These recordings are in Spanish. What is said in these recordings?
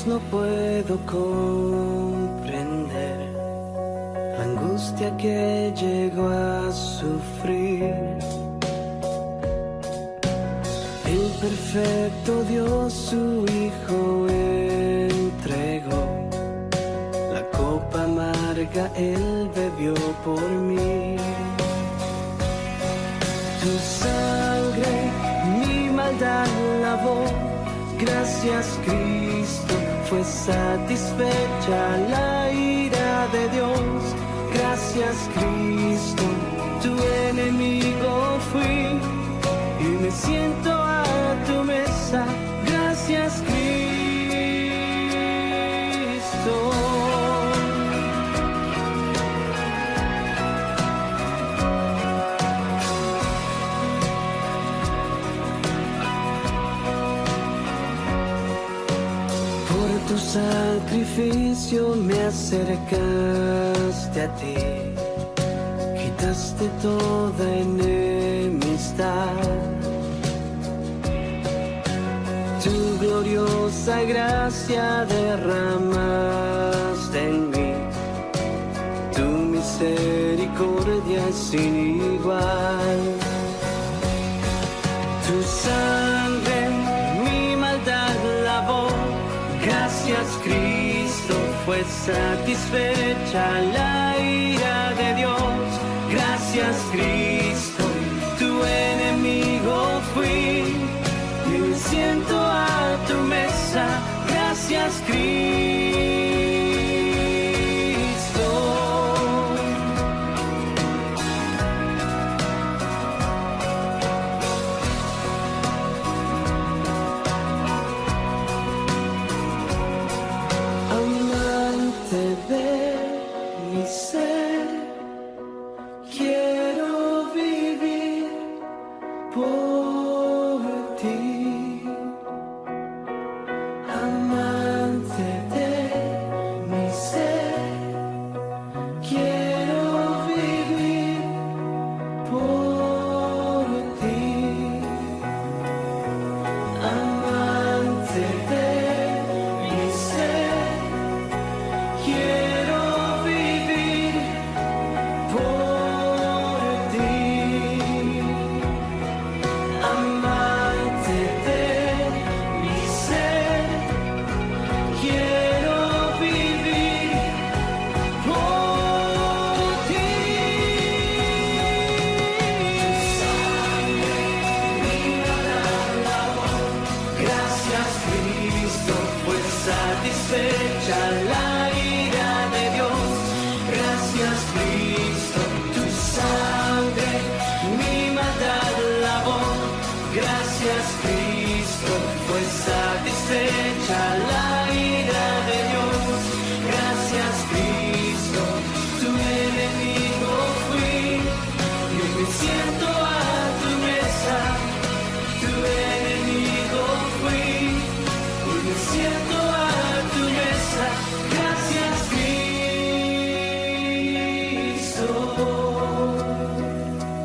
no puedo comprender la angustia que llegó a sufrir. El perfecto Dios su Hijo entregó, la copa amarga Él bebió por mí. Tu sangre mi maldad lavó, gracias Cristo, fue satisfecha la ira de Dios. Gracias Cristo, tu enemigo fui y me siento a tu mesa. Gracias Cristo. Tu sacrificio me acercaste a ti, quitaste toda enemistad. Tu gloriosa gracia derramaste en mí, tu misericordia es sin igual. Tu sangre mi maldad lavó, gracias Cristo, fue satisfecha la ira de Dios. Gracias Cristo, tu enemigo fui y me siento a tu mesa. Gracias Cristo. De mi ser, quiero vivir por ti, amante de mi ser, quiero vivir por ti, amante de mi ser. Quiero vivir por ti, amante de mi ser. Quiero vivir por ti. Sangre mía la voz, gracias Cristo, fue satisfecha la ira de Dios. Gracias Cristo, tu sangre mi maldad lavó. Gracias Cristo, fue satisfecha la ira de Dios. Gracias Cristo, tu enemigo fui y me siento a tu mesa. Tu enemigo fui y me siento a tu mesa. Gracias Cristo.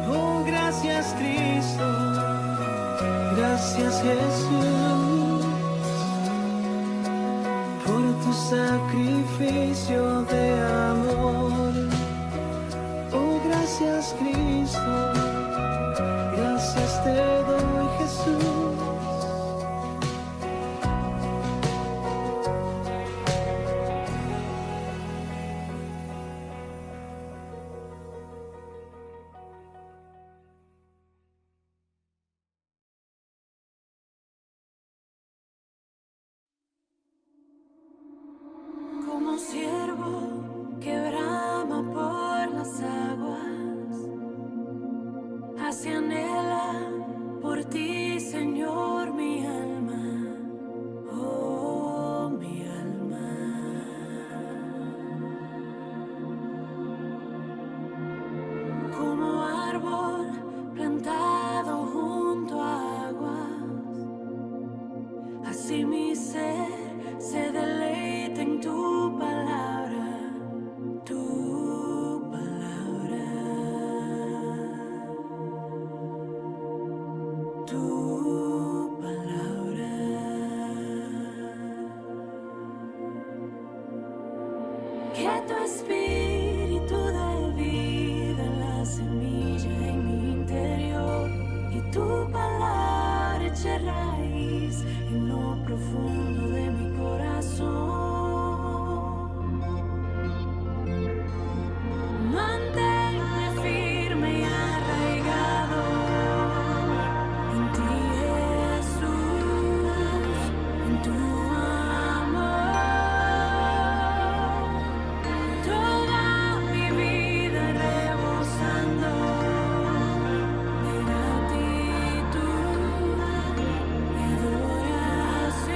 Oh, gracias Cristo. Gracias Jesús por tu sacrificio de amor. Oh, gracias Cristo. Gracias te doy Jesús. Como siervo que brama por las aguas, así anhela por ti, Señor, mi alma, oh mi alma. Como árbol plantado junto a aguas, así mi ser se deleita en tu palabra, tu palabra. tu espíritu de vida, la semilla en mi interior, y tu palabra eche raíz en lo profundo de mi corazón. Manténme firme y arraigado en ti, Jesús, en tu amor. Toda mi vida rebosando de gratitud y adoración.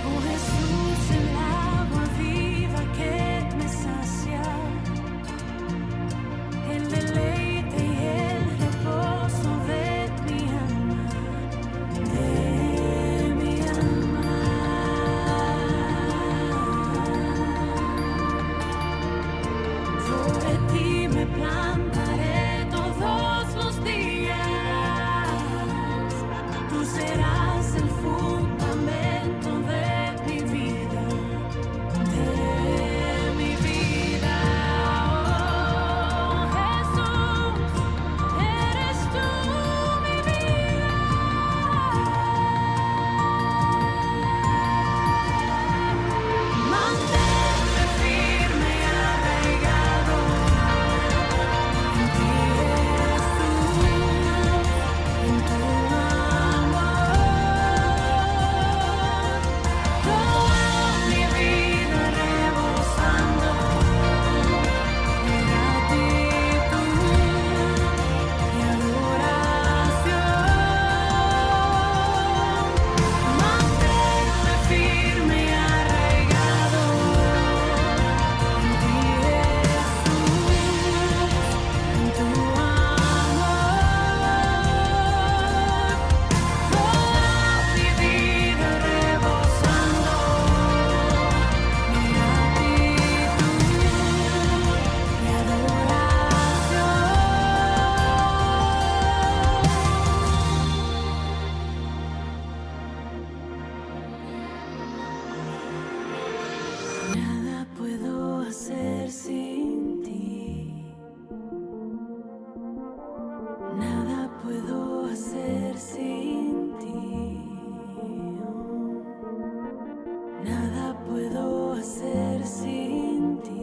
Oh Jesús, el agua viva que me sacia, el deleite y el reposo de mi alma, de mi alma. Sobre ti me plantaré todos los días, tú serás el fundamento de mi vida, de mi vida. Oh Jesús, eres tú mi vida. Manténme firme y arraigado en ti, Jesús, en tu amor. Toda mi vida rebosando de gratitud y adoración. Manténme firme y arraigado en ti, Jesús, en tu amor. Toda mi vida rebosando de gratitud y adoración. Nada puedo hacer sin ti. Nada puedo hacer sin ti. Nada puedo hacer sin ti.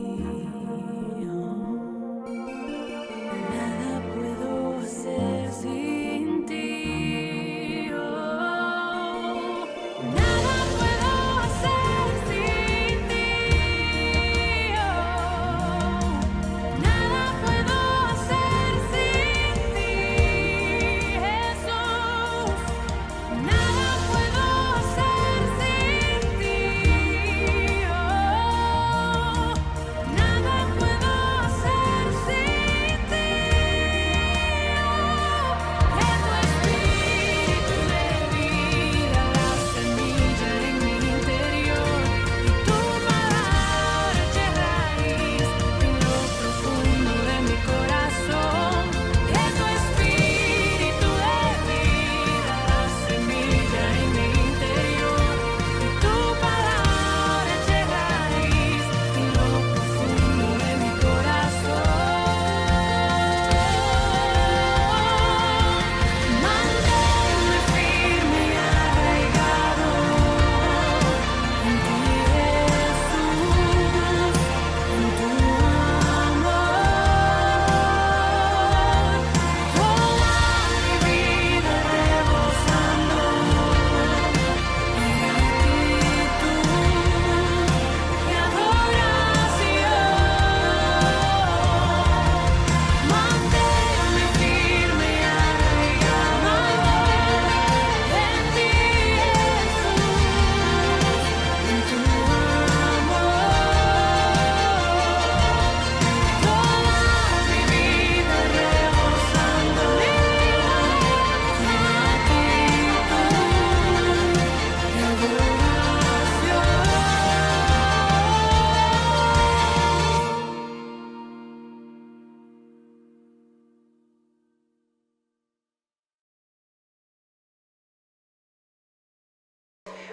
Nada puedo hacer sin ti. Nada puedo hacer sin ti. Nada puedo hacer sin ti, Jesús. Nada puedo hacer sin ti.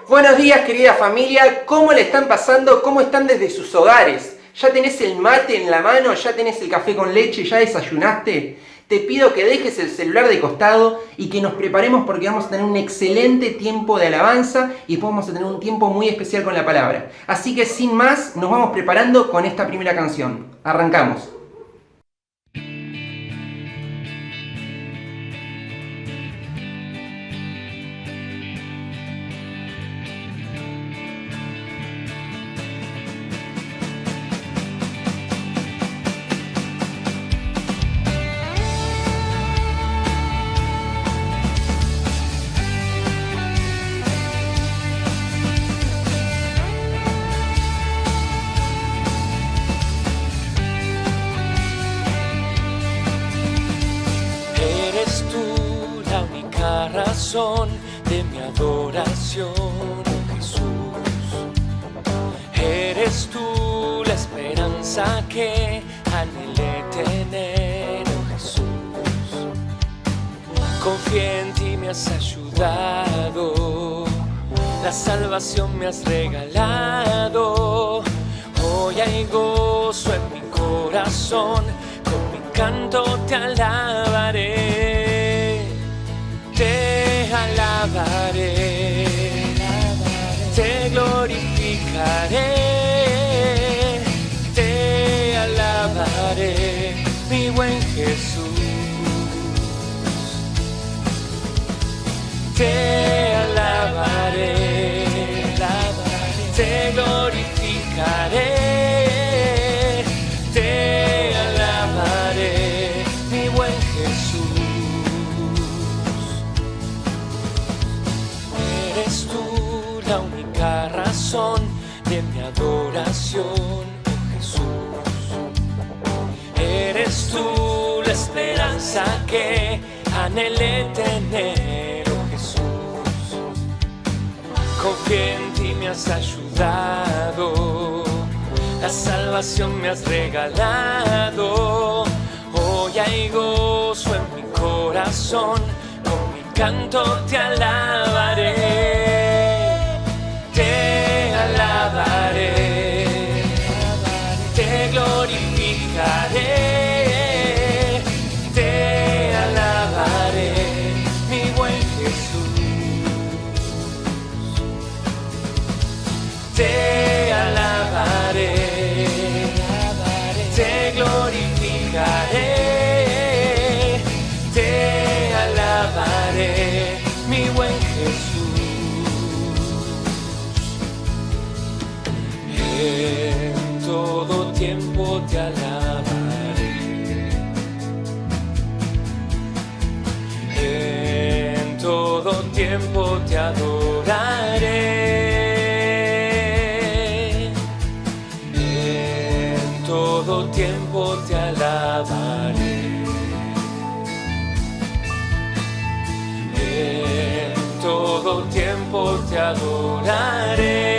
Buenos días, querida familia. ¿Cómo le están pasando? ¿Cómo están desde sus hogares? ¿Ya tenés el mate en la mano? ¿Ya tenés el café con leche? ¿Ya desayunaste? Te pido que dejes el celular de costado y que nos preparemos porque vamos a tener un excelente tiempo de alabanza y después vamos a tener un tiempo muy especial con la palabra. Así que sin más, nos vamos preparando con esta primera canción. Arrancamos. Razón de mi adoración, oh Jesús. Eres tú la esperanza que anhelé tener, oh Jesús. Confié en ti, me has ayudado, la salvación me has regalado. Hoy hay gozo en mi corazón, con mi canto te alabaré. Te alabaré, te glorificaré, te alabaré, mi buen Jesús. Te alabaré, te glorificaré, te alabaré, mi buen Jesús. Eres tú la única razón de mi adoración, oh Jesús. Eres tú la esperanza que anhelé tener, oh Jesús. Confié en ti, me has ayudado, la salvación me has regalado. Hoy hay gozo en mi corazón, canto te alabaré, te alabaré, te glorificaré, te alabaré, mi buen Jesús. Te alabaré, te glorificaré, te alabaré, mi buen Jesús. En todo tiempo te alabaré, en todo tiempo te adoraré, en todo tiempo te alabaré. En todo tiempo te adoraré,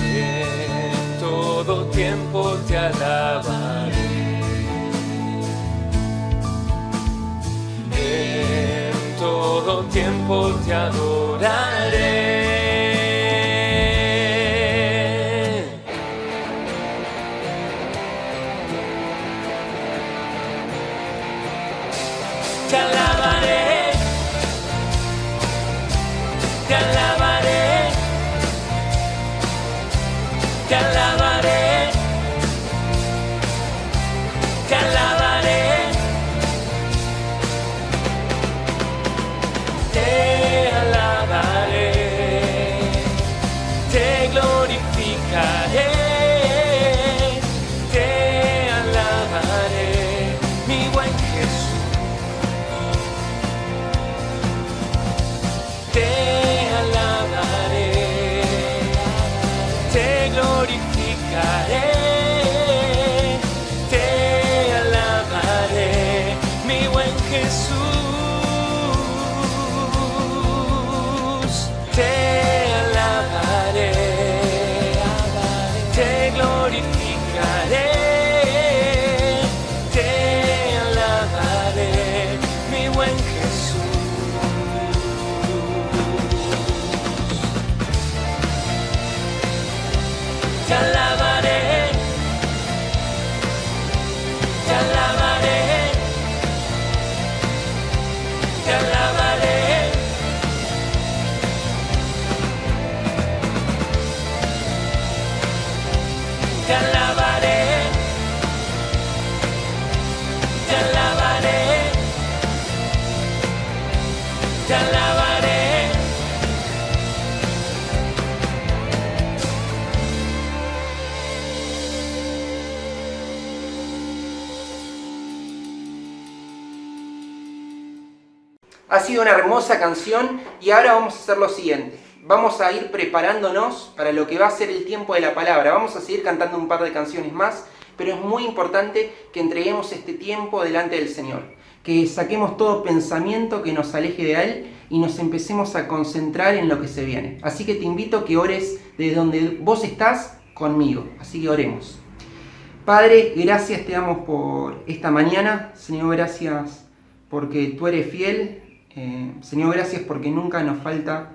en todo tiempo te alabaré, en todo tiempo te adoraré. Te alabaré, te alabaré, te alabaré, te alabaré, te alabaré, te glorificaré, te alabaré, mi buen Jesús. Te alabaré. Ha sido una hermosa canción y ahora vamos a hacer lo siguiente. Vamos a ir preparándonos para lo que va a ser el tiempo de la palabra. Vamos a seguir cantando un par de canciones más, pero es muy importante que entreguemos este tiempo delante del Señor. Que saquemos todo pensamiento que nos aleje de Él y nos empecemos a concentrar en lo que se viene. Así que te invito a que ores desde donde vos estás conmigo. Así que oremos. Padre, gracias te damos por esta mañana. Señor, gracias porque tú eres fiel. Señor, gracias porque nunca nos falta.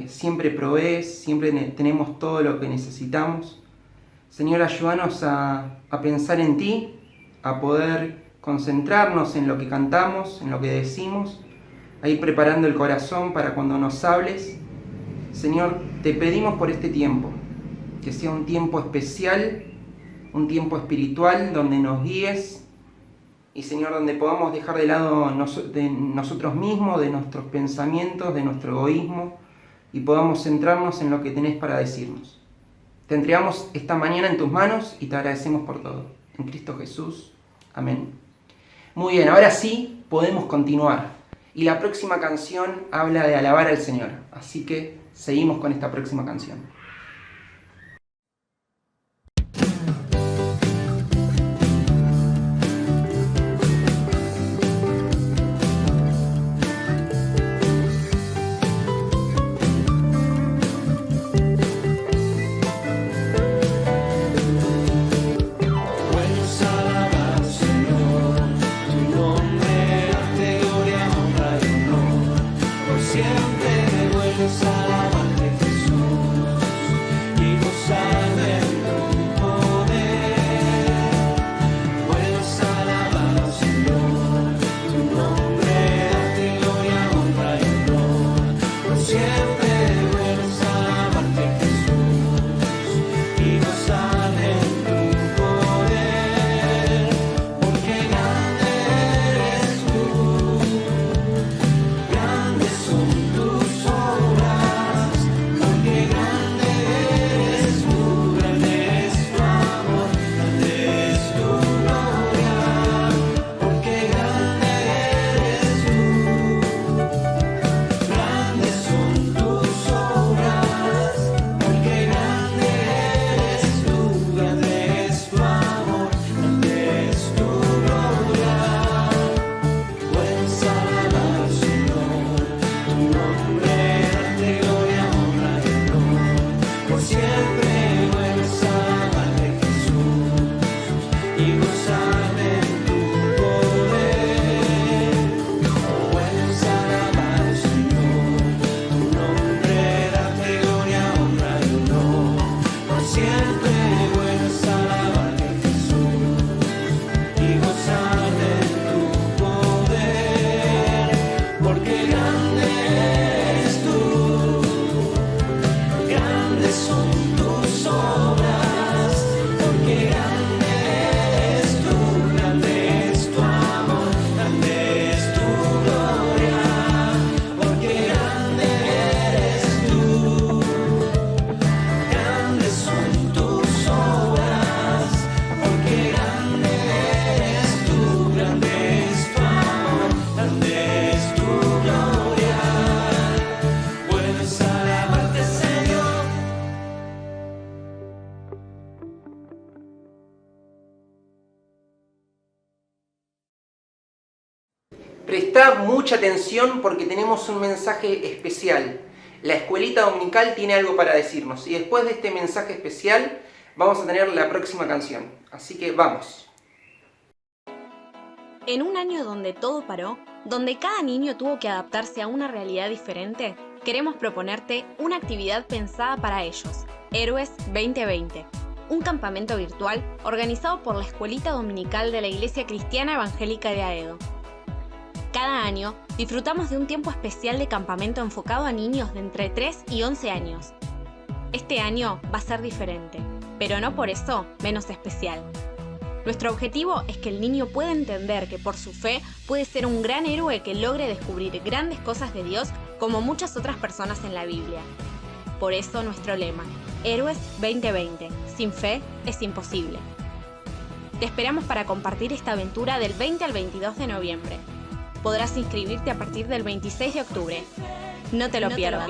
Siempre provees, siempre tenemos todo lo que necesitamos. Señor, ayúdanos a pensar en ti, a poder concentrarnos en lo que cantamos, en lo que decimos, a ir preparando el corazón para cuando nos hables. Señor, te pedimos por este tiempo, que sea un tiempo especial, un tiempo espiritual donde nos guíes y, Señor, donde podamos dejar de lado de nosotros mismos, de nuestros pensamientos, de nuestro egoísmo y podamos centrarnos en lo que tenés para decirnos. Te entregamos esta mañana en tus manos y te agradecemos por todo. En Cristo Jesús. Amén. Muy bien, ahora sí podemos continuar. Y la próxima canción habla de alabar al Señor. Así que seguimos con esta próxima canción. Presta mucha atención porque tenemos un mensaje especial. La escuelita dominical tiene algo para decirnos y después de este mensaje especial vamos a tener la próxima canción. Así que vamos. En un año donde todo paró, donde cada niño tuvo que adaptarse a una realidad diferente, queremos proponerte una actividad pensada para ellos, Héroes 2020. Un campamento virtual organizado por la Escuelita Dominical de la Iglesia Cristiana Evangélica de Aedo. Cada año disfrutamos de un tiempo especial de campamento enfocado a niños de entre 3 y 11 años. Este año va a ser diferente, pero no por eso menos especial. Nuestro objetivo es que el niño pueda entender que por su fe puede ser un gran héroe que logre descubrir grandes cosas de Dios como muchas otras personas en la Biblia. Por eso nuestro lema, Héroes 2020, sin fe es imposible. Te esperamos para compartir esta aventura del 20 al 22 de noviembre. Podrás inscribirte a partir del 26 de octubre. No te lo pierdas.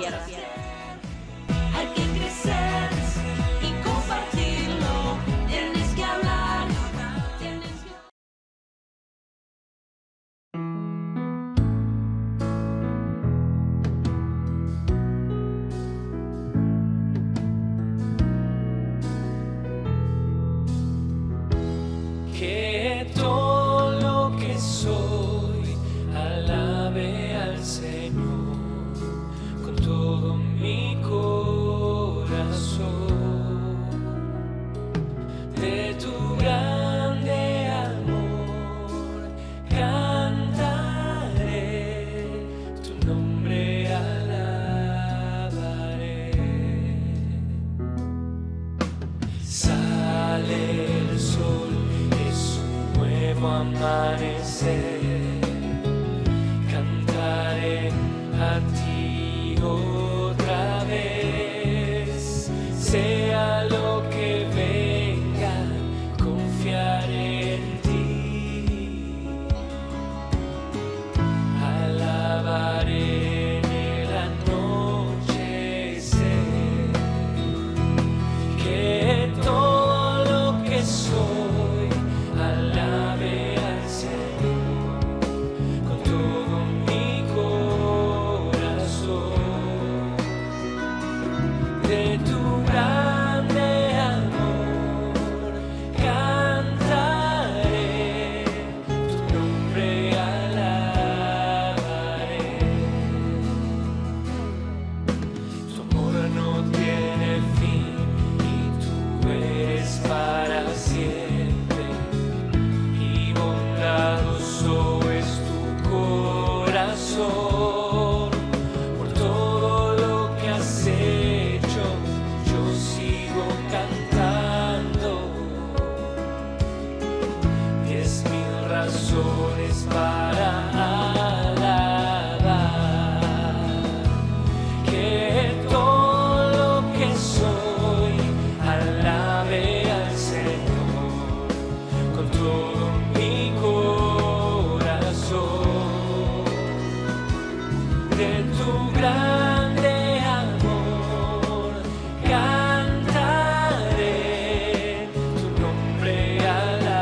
Hay que crecer y compartirlo. Tienes que hablar. Tienes que... Que todo lo que soy alabe al Señor con todo mi corazón. De tu grande amor cantaré, tu nombre alabaré. Sale el sol, es un nuevo amanecer. Cantaré a ti otra vez. Sea lo que venga, confiaré en ti. Alabaré en el anochecer. Que todo lo que soy alabe al Señor con todo mi corazón. De tu grande amor cantaré, tu nombre alabaré. Tu amor no tiene fin y tú eres para siempre, y bondadoso es tu corazón. Por todo lo que has hecho, yo sigo cantando. 10,000 razones para alabar. Que todo lo que soy alabe al Señor con todo mi corazón. De tu grande amor cantaré, tu nombre alabaré.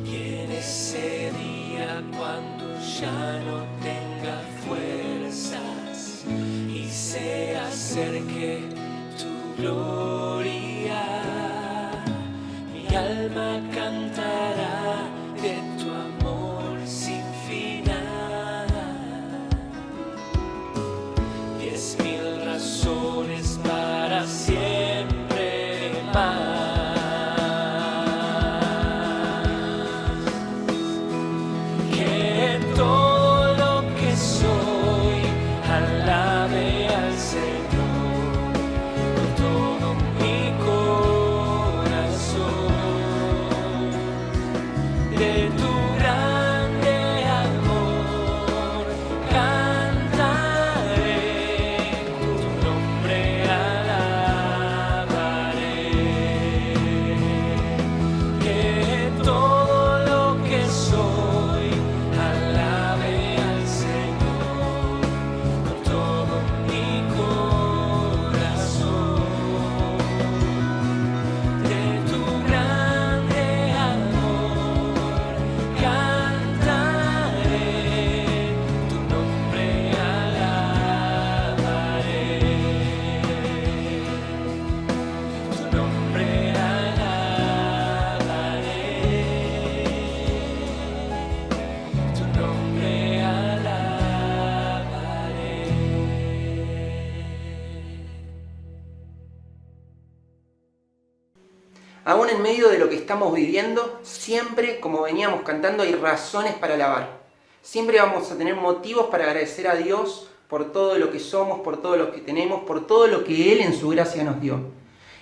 Y en ese día, cuando ya no tenga fuerzas y se acerque tu gloria, mi alma cantará de tu amor sin final. 10,000 razones para siempre más. Que todo lo que soy alabe al Señor con todo mi corazón. De tu grande amor cantaré, tu nombre alabaré. Que todo lo que soy alabe al Señor con todo mi corazón. Aún en medio de lo que estamos viviendo, siempre, como veníamos cantando, hay razones para alabar. Siempre vamos a tener motivos para agradecer a Dios por todo lo que somos, por todo lo que tenemos, por todo lo que Él en su gracia nos dio.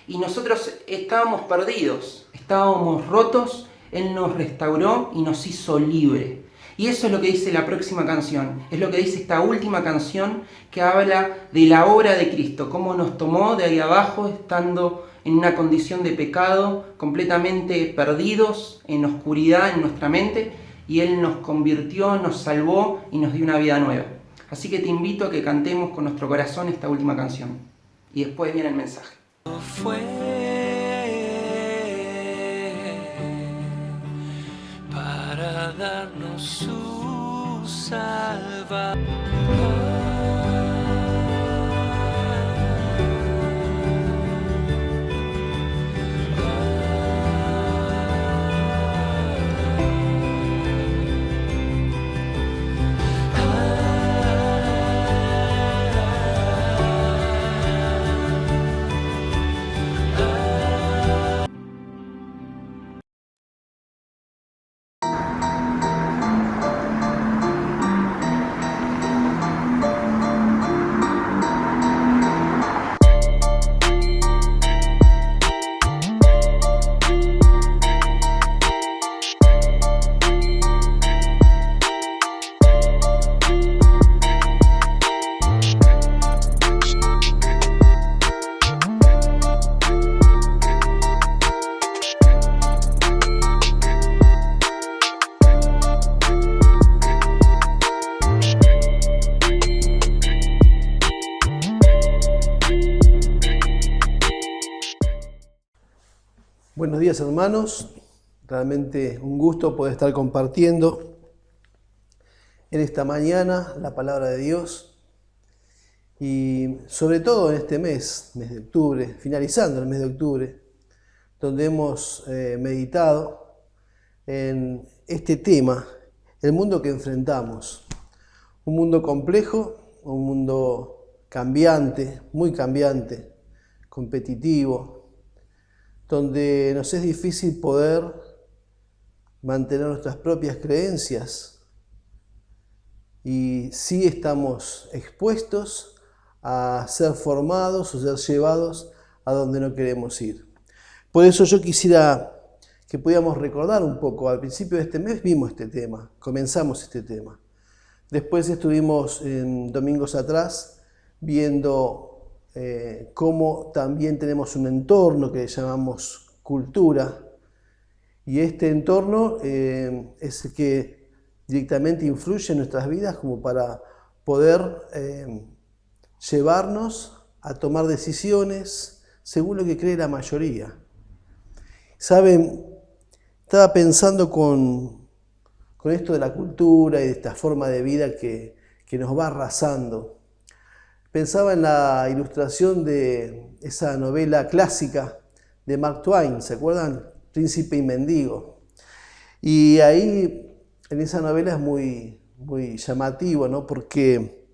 Y nosotros estábamos perdidos, estábamos rotos, Él nos restauró y nos hizo libre. Y eso es lo que dice la próxima canción, es lo que dice esta última canción que habla de la obra de Cristo, cómo nos tomó de ahí abajo, estando en una condición de pecado, completamente perdidos, en oscuridad en nuestra mente, y Él nos convirtió, nos salvó y nos dio una vida nueva. Así que te invito a que cantemos con nuestro corazón esta última canción. Y después viene el mensaje. Fue para darnos su salvación. Buenos días, hermanos, realmente un gusto poder estar compartiendo en esta mañana la palabra de Dios y sobre todo en este mes de octubre, finalizando el mes de octubre, donde hemos meditado en este tema, el mundo que enfrentamos, un mundo complejo, un mundo cambiante, muy cambiante, competitivo, donde nos es difícil poder mantener nuestras propias creencias y sí estamos expuestos a ser formados o ser llevados a donde no queremos ir. Por eso yo quisiera que pudiéramos recordar un poco, al principio de este mes vimos este tema, comenzamos este tema. Después estuvimos en domingos atrás viendo cómo también tenemos un entorno que llamamos cultura, y este entorno es el que directamente influye en nuestras vidas como para poder llevarnos a tomar decisiones según lo que cree la mayoría. ¿Saben? Estaba pensando con esto de la cultura y de esta forma de vida que nos va arrasando. Pensaba en la ilustración de esa novela clásica de Mark Twain, ¿se acuerdan? Príncipe y mendigo. Y ahí, en esa novela es muy llamativo, ¿no? Porque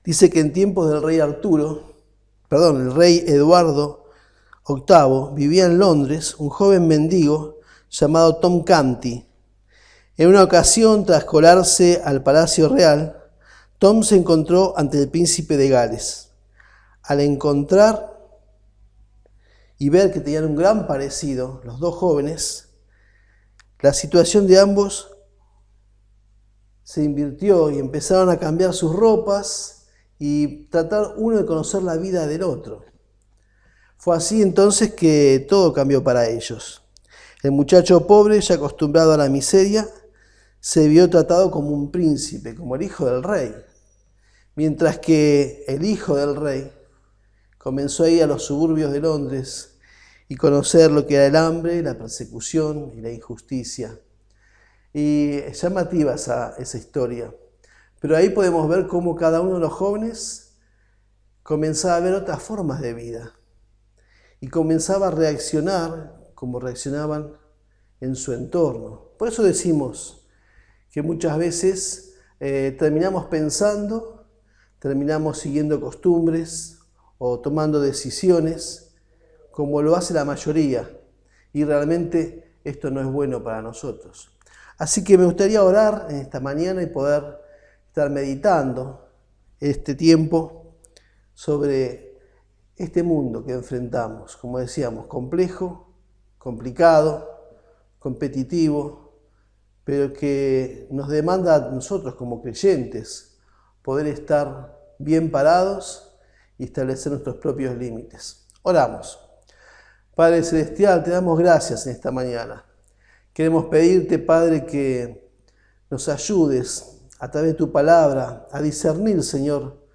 dice que en tiempos del rey el rey Eduardo VIII, vivía en Londres un joven mendigo llamado Tom Canty. En una ocasión, tras colarse al Palacio Real, Tom se encontró ante el príncipe de Gales. Al encontrar y ver que tenían un gran parecido, los dos jóvenes, la situación de ambos se invirtió y empezaron a cambiar sus ropas y tratar uno de conocer la vida del otro. Fue así entonces que todo cambió para ellos. El muchacho pobre, ya acostumbrado a la miseria, se vio tratado como un príncipe, como el hijo del rey. Mientras que el hijo del rey comenzó a ir a los suburbios de Londres y conocer lo que era el hambre, la persecución y la injusticia. Y es llamativa esa historia. Pero ahí podemos ver cómo cada uno de los jóvenes comenzaba a ver otras formas de vida y comenzaba a reaccionar como reaccionaban en su entorno. Por eso decimos que muchas veces terminamos pensando, terminamos siguiendo costumbres o tomando decisiones como lo hace la mayoría, y realmente esto no es bueno para nosotros. Así que me gustaría orar en esta mañana y poder estar meditando este tiempo sobre este mundo que enfrentamos, como decíamos, complejo, complicado, competitivo, pero que nos demanda a nosotros como creyentes poder estar bien parados y establecer nuestros propios límites. Oramos. Padre Celestial, te damos gracias en esta mañana. Queremos pedirte, Padre, que nos ayudes a través de tu palabra a discernir, Señor,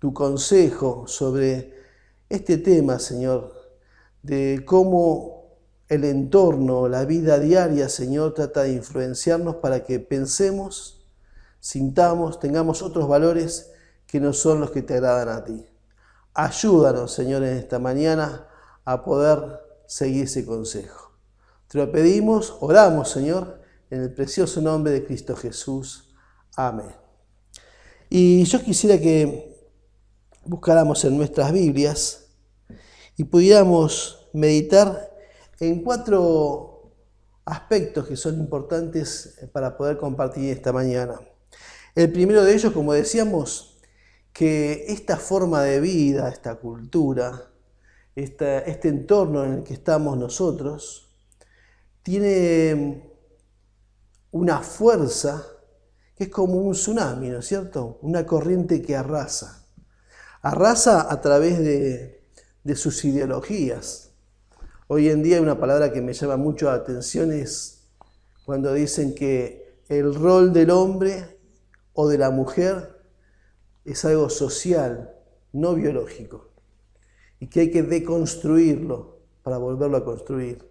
tu consejo sobre este tema, Señor, de cómo el entorno, la vida diaria, Señor, trata de influenciarnos para que pensemos, sintamos, tengamos otros valores que no son los que te agradan a ti. Ayúdanos, Señor, en esta mañana a poder seguir ese consejo. Te lo pedimos, oramos, Señor, en el precioso nombre de Cristo Jesús. Amén. Y yo quisiera que buscáramos en nuestras Biblias y pudiéramos meditar en 4 aspectos que son importantes para poder compartir esta mañana. El primero de ellos, como decíamos, que esta forma de vida, esta cultura, este entorno en el que estamos nosotros, tiene una fuerza que es como un tsunami, ¿no es cierto? Una corriente que arrasa. Arrasa a través de sus ideologías. Hoy en día una palabra que me llama mucho la atención es cuando dicen que el rol del hombre o de la mujer es algo social, no biológico, y que hay que deconstruirlo para volverlo a construir.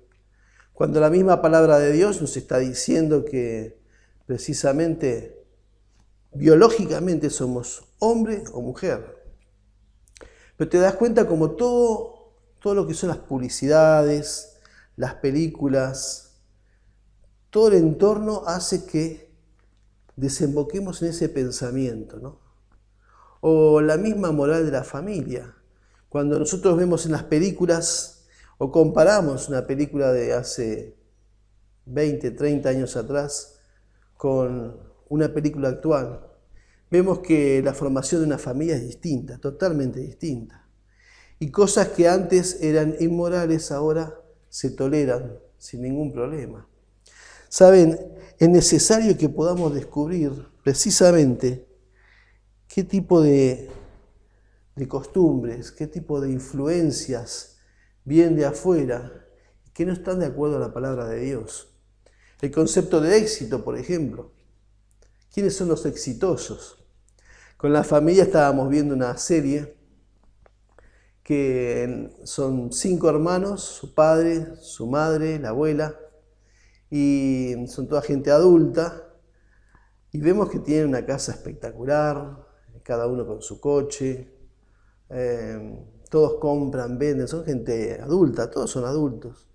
Cuando la misma palabra de Dios nos está diciendo que precisamente biológicamente somos hombre o mujer. Pero te das cuenta como todo lo que son las publicidades, las películas, todo el entorno hace que desemboquemos en ese pensamiento, ¿no? O la misma moral de la familia. Cuando nosotros vemos en las películas o comparamos una película de hace 20, 30 años atrás con una película actual, vemos que la formación de una familia es distinta, totalmente distinta. Y cosas que antes eran inmorales ahora se toleran sin ningún problema. Saben, es necesario que podamos descubrir precisamente qué tipo de costumbres, qué tipo de influencias vienen de afuera y que no están de acuerdo a la palabra de Dios. El concepto de éxito, por ejemplo. ¿Quiénes son los exitosos? Con la familia estábamos viendo una serie que son 5 hermanos, su padre, su madre, la abuela, y son toda gente adulta, y vemos que tienen una casa espectacular, cada uno con su coche, todos compran, venden, son gente adulta, todos son adultos.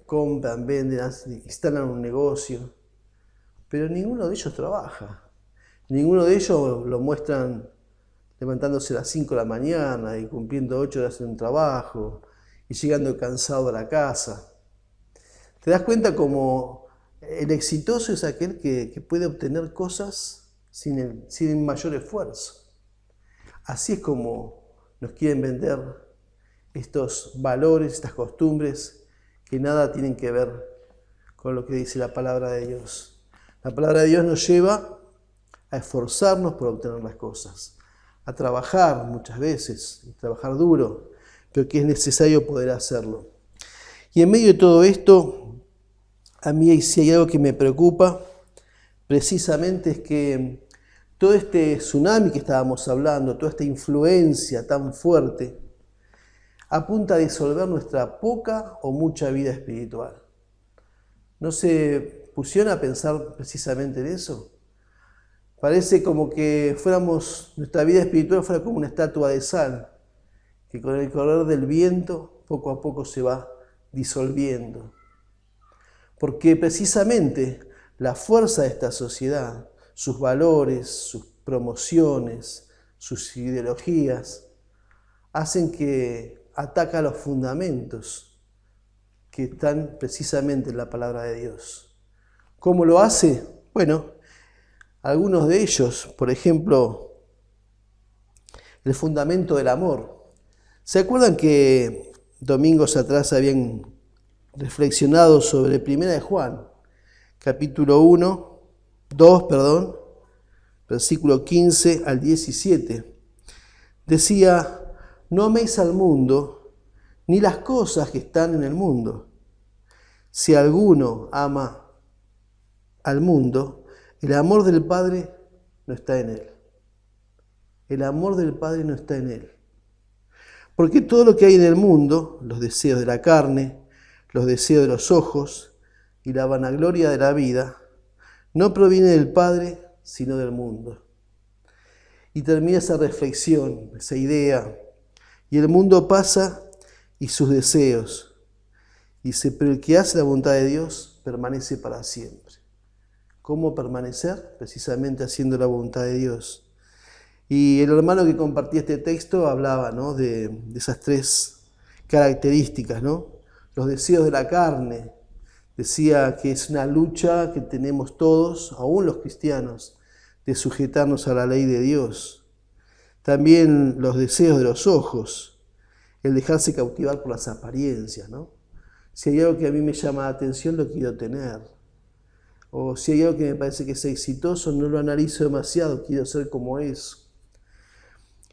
Compran, venden, instalan un negocio, pero ninguno de ellos trabaja. Ninguno de ellos lo muestran levantándose a las 5 de la mañana y cumpliendo 8 horas en un trabajo y llegando cansado a la casa. Te das cuenta como el exitoso es aquel que puede obtener cosas sin mayor esfuerzo. Así es como nos quieren vender estos valores, estas costumbres que nada tienen que ver con lo que dice la palabra de Dios. La palabra de Dios nos lleva a esforzarnos por obtener las cosas, a trabajar muchas veces, trabajar duro, pero que es necesario poder hacerlo. Y en medio de todo esto, a mí si hay algo que me preocupa, precisamente es que todo este tsunami que estábamos hablando, toda esta influencia tan fuerte, apunta a disolver nuestra poca o mucha vida espiritual. ¿No se pusieron a pensar precisamente en eso? Parece como que nuestra vida espiritual fuera como una estatua de sal, que con el correr del viento poco a poco se va disolviendo. Porque precisamente la fuerza de esta sociedad, sus valores, sus promociones, sus ideologías, hacen que ataca los fundamentos que están precisamente en la palabra de Dios. ¿Cómo lo hace? Bueno, algunos de ellos, por ejemplo, el fundamento del amor. ¿Se acuerdan que domingos atrás habían reflexionado sobre 1 de Juan, capítulo 2, versículo 15 al 17? Decía, no améis al mundo, ni las cosas que están en el mundo. Si alguno ama al mundo, el amor del Padre no está en él. El amor del Padre no está en él. Porque todo lo que hay en el mundo, los deseos de la carne, los deseos de los ojos y la vanagloria de la vida, no proviene del Padre, sino del mundo. Y termina esa reflexión, esa idea. Y el mundo pasa y sus deseos. Dice, pero el que hace la voluntad de Dios permanece para siempre. ¿Cómo permanecer? Precisamente haciendo la voluntad de Dios. Y el hermano que compartía este texto hablaba, ¿no?, de esas tres características, ¿no? Los deseos de la carne. Decía que es una lucha que tenemos todos, aún los cristianos, de sujetarnos a la ley de Dios. También los deseos de los ojos, el dejarse cautivar por las apariencias, ¿no? Si hay algo que a mí me llama la atención, lo quiero tener. O si hay algo que me parece que es exitoso, no lo analizo demasiado, quiero ser como es.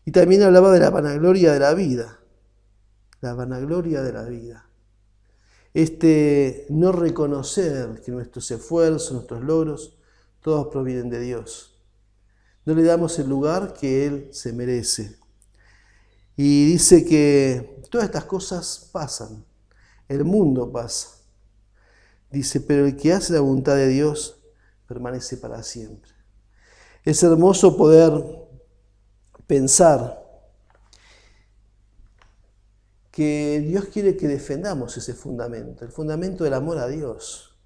Y también hablaba de la vanagloria de la vida. La vanagloria de la vida. No reconocer que nuestros esfuerzos, nuestros logros, todos provienen de Dios. No le damos el lugar que Él se merece. Y dice que todas estas cosas pasan. El mundo pasa. Dice, pero el que hace la voluntad de Dios permanece para siempre. Es hermoso poder pensar que Dios quiere que defendamos ese fundamento, el fundamento del amor a Dios,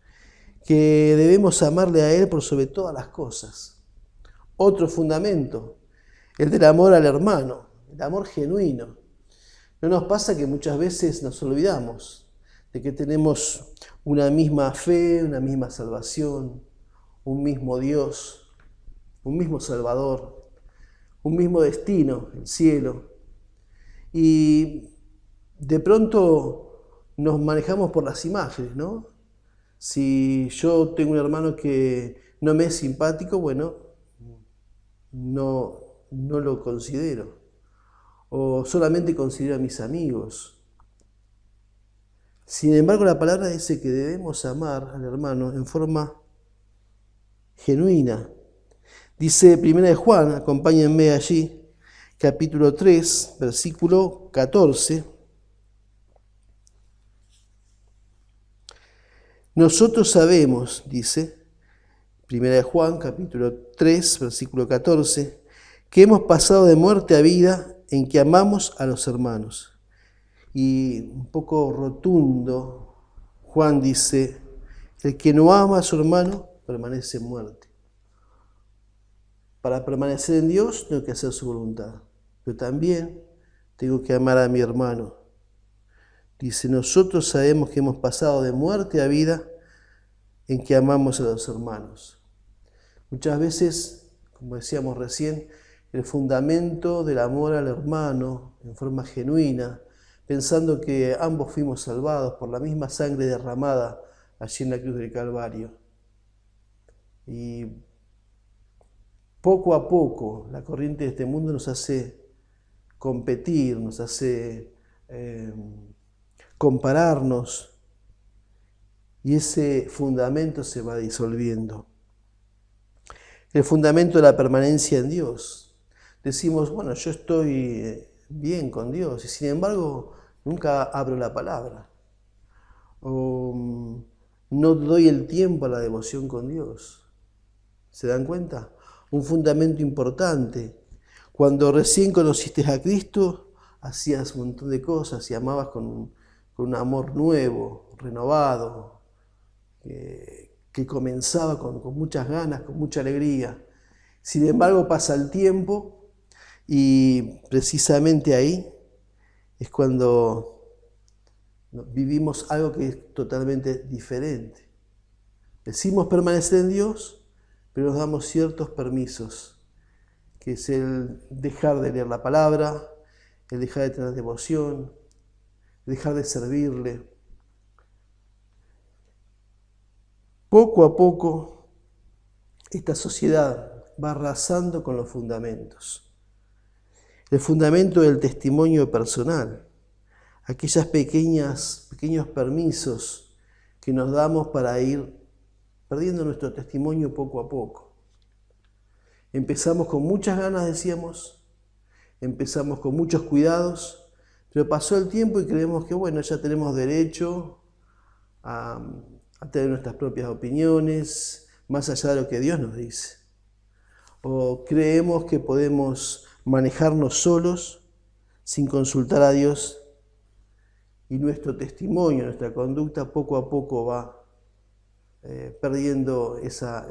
que debemos amarle a Él por sobre todas las cosas. Otro fundamento, el del amor al hermano, el amor genuino. ¿No nos pasa que muchas veces nos olvidamos de que tenemos una misma fe, una misma salvación, un mismo Dios, un mismo Salvador, un mismo destino, el cielo? Y de pronto nos manejamos por las imágenes, ¿no? Si yo tengo un hermano que no me es simpático, bueno, no lo considero. O solamente considero a mis amigos. Sin embargo, la palabra dice que debemos amar al hermano en forma genuina. Dice 1 de Juan, acompáñenme allí, capítulo 3, versículo 14. Nosotros sabemos, dice, 1 de Juan, capítulo 3, versículo 14, que hemos pasado de muerte a vida en que amamos a los hermanos. Y un poco rotundo, Juan dice, el que no ama a su hermano permanece en muerte. Para permanecer en Dios tengo que hacer su voluntad, pero también tengo que amar a mi hermano. Dice, nosotros sabemos que hemos pasado de muerte a vida en que amamos a los hermanos. Muchas veces, como decíamos recién, el fundamento del amor al hermano en forma genuina, pensando que ambos fuimos salvados por la misma sangre derramada allí en la cruz del Calvario. Y poco a poco la corriente de este mundo nos hace competir, nos hace compararnos, y ese fundamento se va disolviendo. El fundamento de la permanencia en Dios. Decimos, bueno, yo estoy bien con Dios y sin embargo nunca abro la palabra. O no doy el tiempo a la devoción con Dios. ¿Se dan cuenta? Un fundamento importante. Cuando recién conociste a Cristo, hacías un montón de cosas y amabas con un amor nuevo, renovado, que comenzaba con muchas ganas, con mucha alegría. Sin embargo, pasa el tiempo y precisamente ahí es cuando vivimos algo que es totalmente diferente. Decimos permanecer en Dios, pero nos damos ciertos permisos, que es el dejar de leer la palabra, el dejar de tener devoción, el dejar de servirle. Poco a poco, esta sociedad va arrasando con los fundamentos. El fundamento del testimonio personal, aquellos pequeños permisos que nos damos para ir perdiendo nuestro testimonio poco a poco. Empezamos con muchas ganas, decíamos, empezamos con muchos cuidados, pero pasó el tiempo y creemos que bueno, ya tenemos derecho a tener nuestras propias opiniones, más allá de lo que Dios nos dice. O creemos que podemos manejarnos solos sin consultar a Dios y nuestro testimonio, nuestra conducta poco a poco va perdiendo esa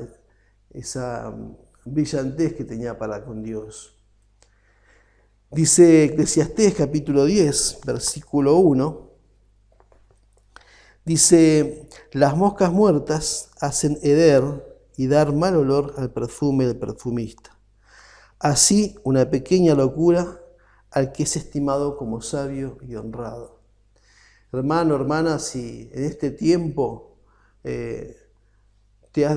brillantez que tenía para con Dios. Dice Eclesiastés capítulo 10, versículo 1, dice: las moscas muertas hacen heder y dar mal olor al perfume del perfumista. Así una pequeña locura al que es estimado como sabio y honrado. Hermano, hermana, si en este tiempo te has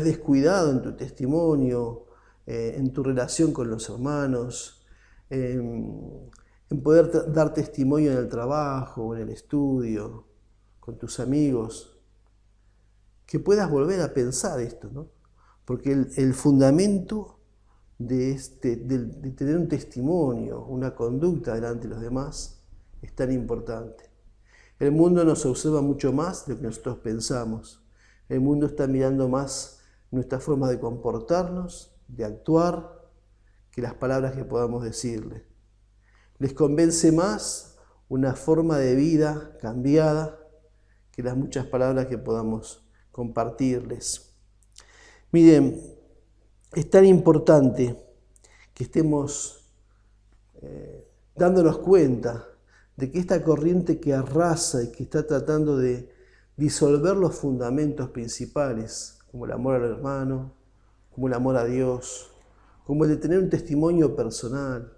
descuidado en tu testimonio, en tu relación con los hermanos, en poder dar testimonio en el trabajo, en el estudio, con tus amigos, que puedas volver a pensar esto, ¿no? Porque el fundamento de tener un testimonio, una conducta delante de los demás, es tan importante. El mundo nos observa mucho más de lo que nosotros pensamos. El mundo está mirando más nuestra forma de comportarnos, de actuar, que las palabras que podamos decirle. Les convence más una forma de vida cambiada que las muchas palabras que podamos compartirles. Miren, es tan importante que estemos dándonos cuenta de que esta corriente que arrasa y que está tratando de disolver los fundamentos principales, como el amor al hermano, como el amor a Dios, como el de tener un testimonio personal,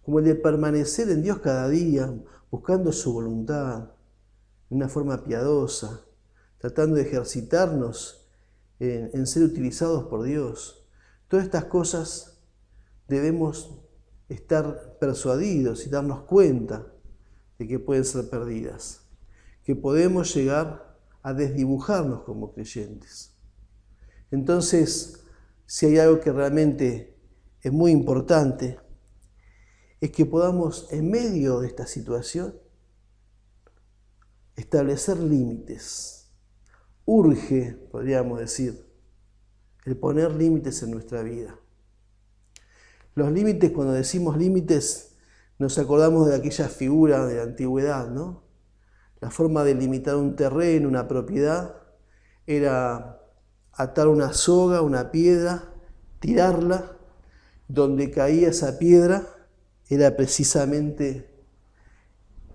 como el de permanecer en Dios cada día, buscando su voluntad, de una forma piadosa, tratando de ejercitarnos en ser utilizados por Dios. Todas estas cosas debemos estar persuadidos y darnos cuenta de que pueden ser perdidas, que podemos llegar a desdibujarnos como creyentes. Entonces, si hay algo que realmente es muy importante, es que podamos, en medio de esta situación, establecer límites. Urge, podríamos decir, el poner límites en nuestra vida. Los límites, cuando decimos límites, nos acordamos de aquella figura de la antigüedad, ¿no? La forma de limitar un terreno, una propiedad, era atar una soga, una piedra, tirarla, donde caía esa piedra era precisamente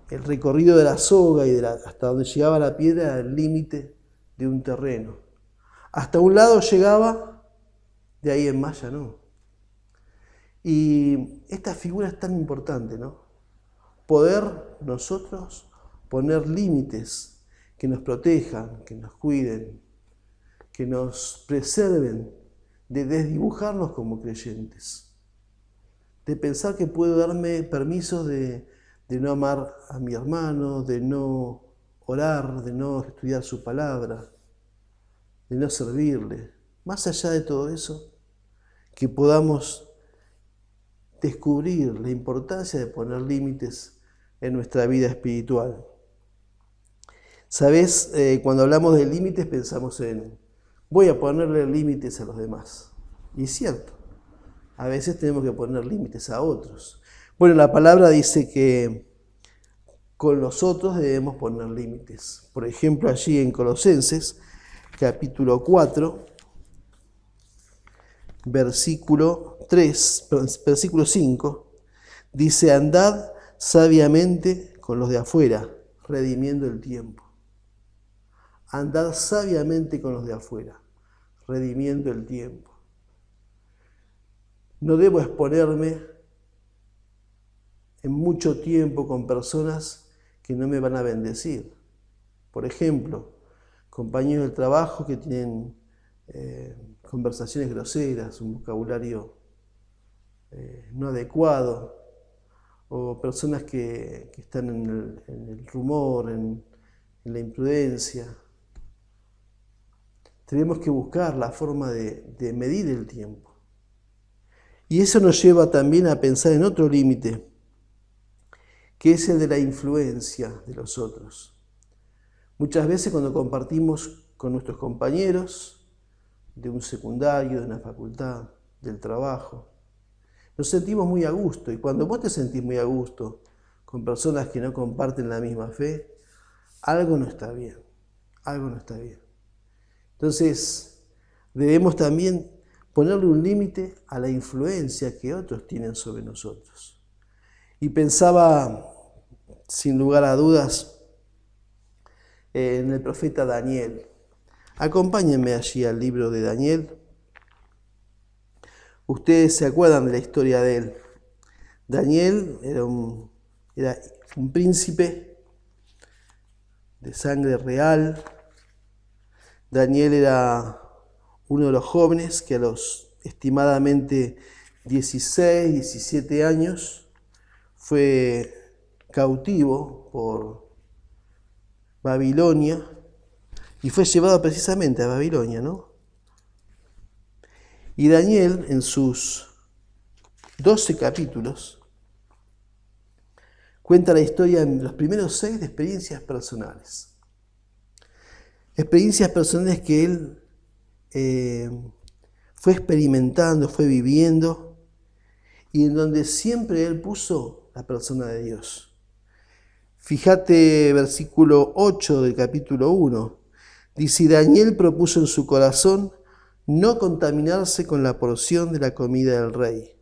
el recorrido de la soga y hasta donde llegaba la piedra era el límite de un terreno. Hasta un lado llegaba, de ahí en más ya no. Y esta figura es tan importante, ¿no? Poder nosotros poner límites que nos protejan, que nos cuiden, que nos preserven de desdibujarnos como creyentes. De pensar que puedo darme permisos de no amar a mi hermano, de no orar, de no estudiar su palabra, de no servirle. Más allá de todo eso, que podamos descubrir la importancia de poner límites en nuestra vida espiritual. ¿Sabes? Cuando hablamos de límites pensamos en voy a ponerle límites a los demás. Y es cierto, a veces tenemos que poner límites a otros. Bueno, la palabra dice que con los otros debemos poner límites. Por ejemplo, allí en Colosenses, capítulo 4, versículo 5, dice: andad sabiamente con los de afuera, redimiendo el tiempo. Andar sabiamente con los de afuera, redimiendo el tiempo. No debo exponerme en mucho tiempo con personas que no me van a bendecir. Por ejemplo, compañeros del trabajo que tienen conversaciones groseras, un vocabulario no adecuado, o personas que están en el rumor, en la imprudencia. Tenemos que buscar la forma de medir el tiempo. Y eso nos lleva también a pensar en otro límite, que es el de la influencia de los otros. Muchas veces cuando compartimos con nuestros compañeros de un secundario, de una facultad, del trabajo, nos sentimos muy a gusto. Y cuando vos te sentís muy a gusto con personas que no comparten la misma fe, algo no está bien, algo no está bien. Entonces, debemos también ponerle un límite a la influencia que otros tienen sobre nosotros. Y pensaba, sin lugar a dudas, en el profeta Daniel. Acompáñenme allí al libro de Daniel. Ustedes se acuerdan de la historia de él. Daniel era un príncipe de sangre real. Daniel era uno de los jóvenes que a los estimadamente 16, 17 años fue cautivo por Babilonia y fue llevado precisamente a Babilonia, ¿no? Y Daniel, en sus 12 capítulos, cuenta la historia en los primeros 6 de experiencias personales. Experiencias personales que él fue experimentando, fue viviendo, y en donde siempre él puso la persona de Dios. Fíjate versículo 8 del capítulo 1. Dice, Daniel propuso en su corazón no contaminarse con la porción de la comida del rey,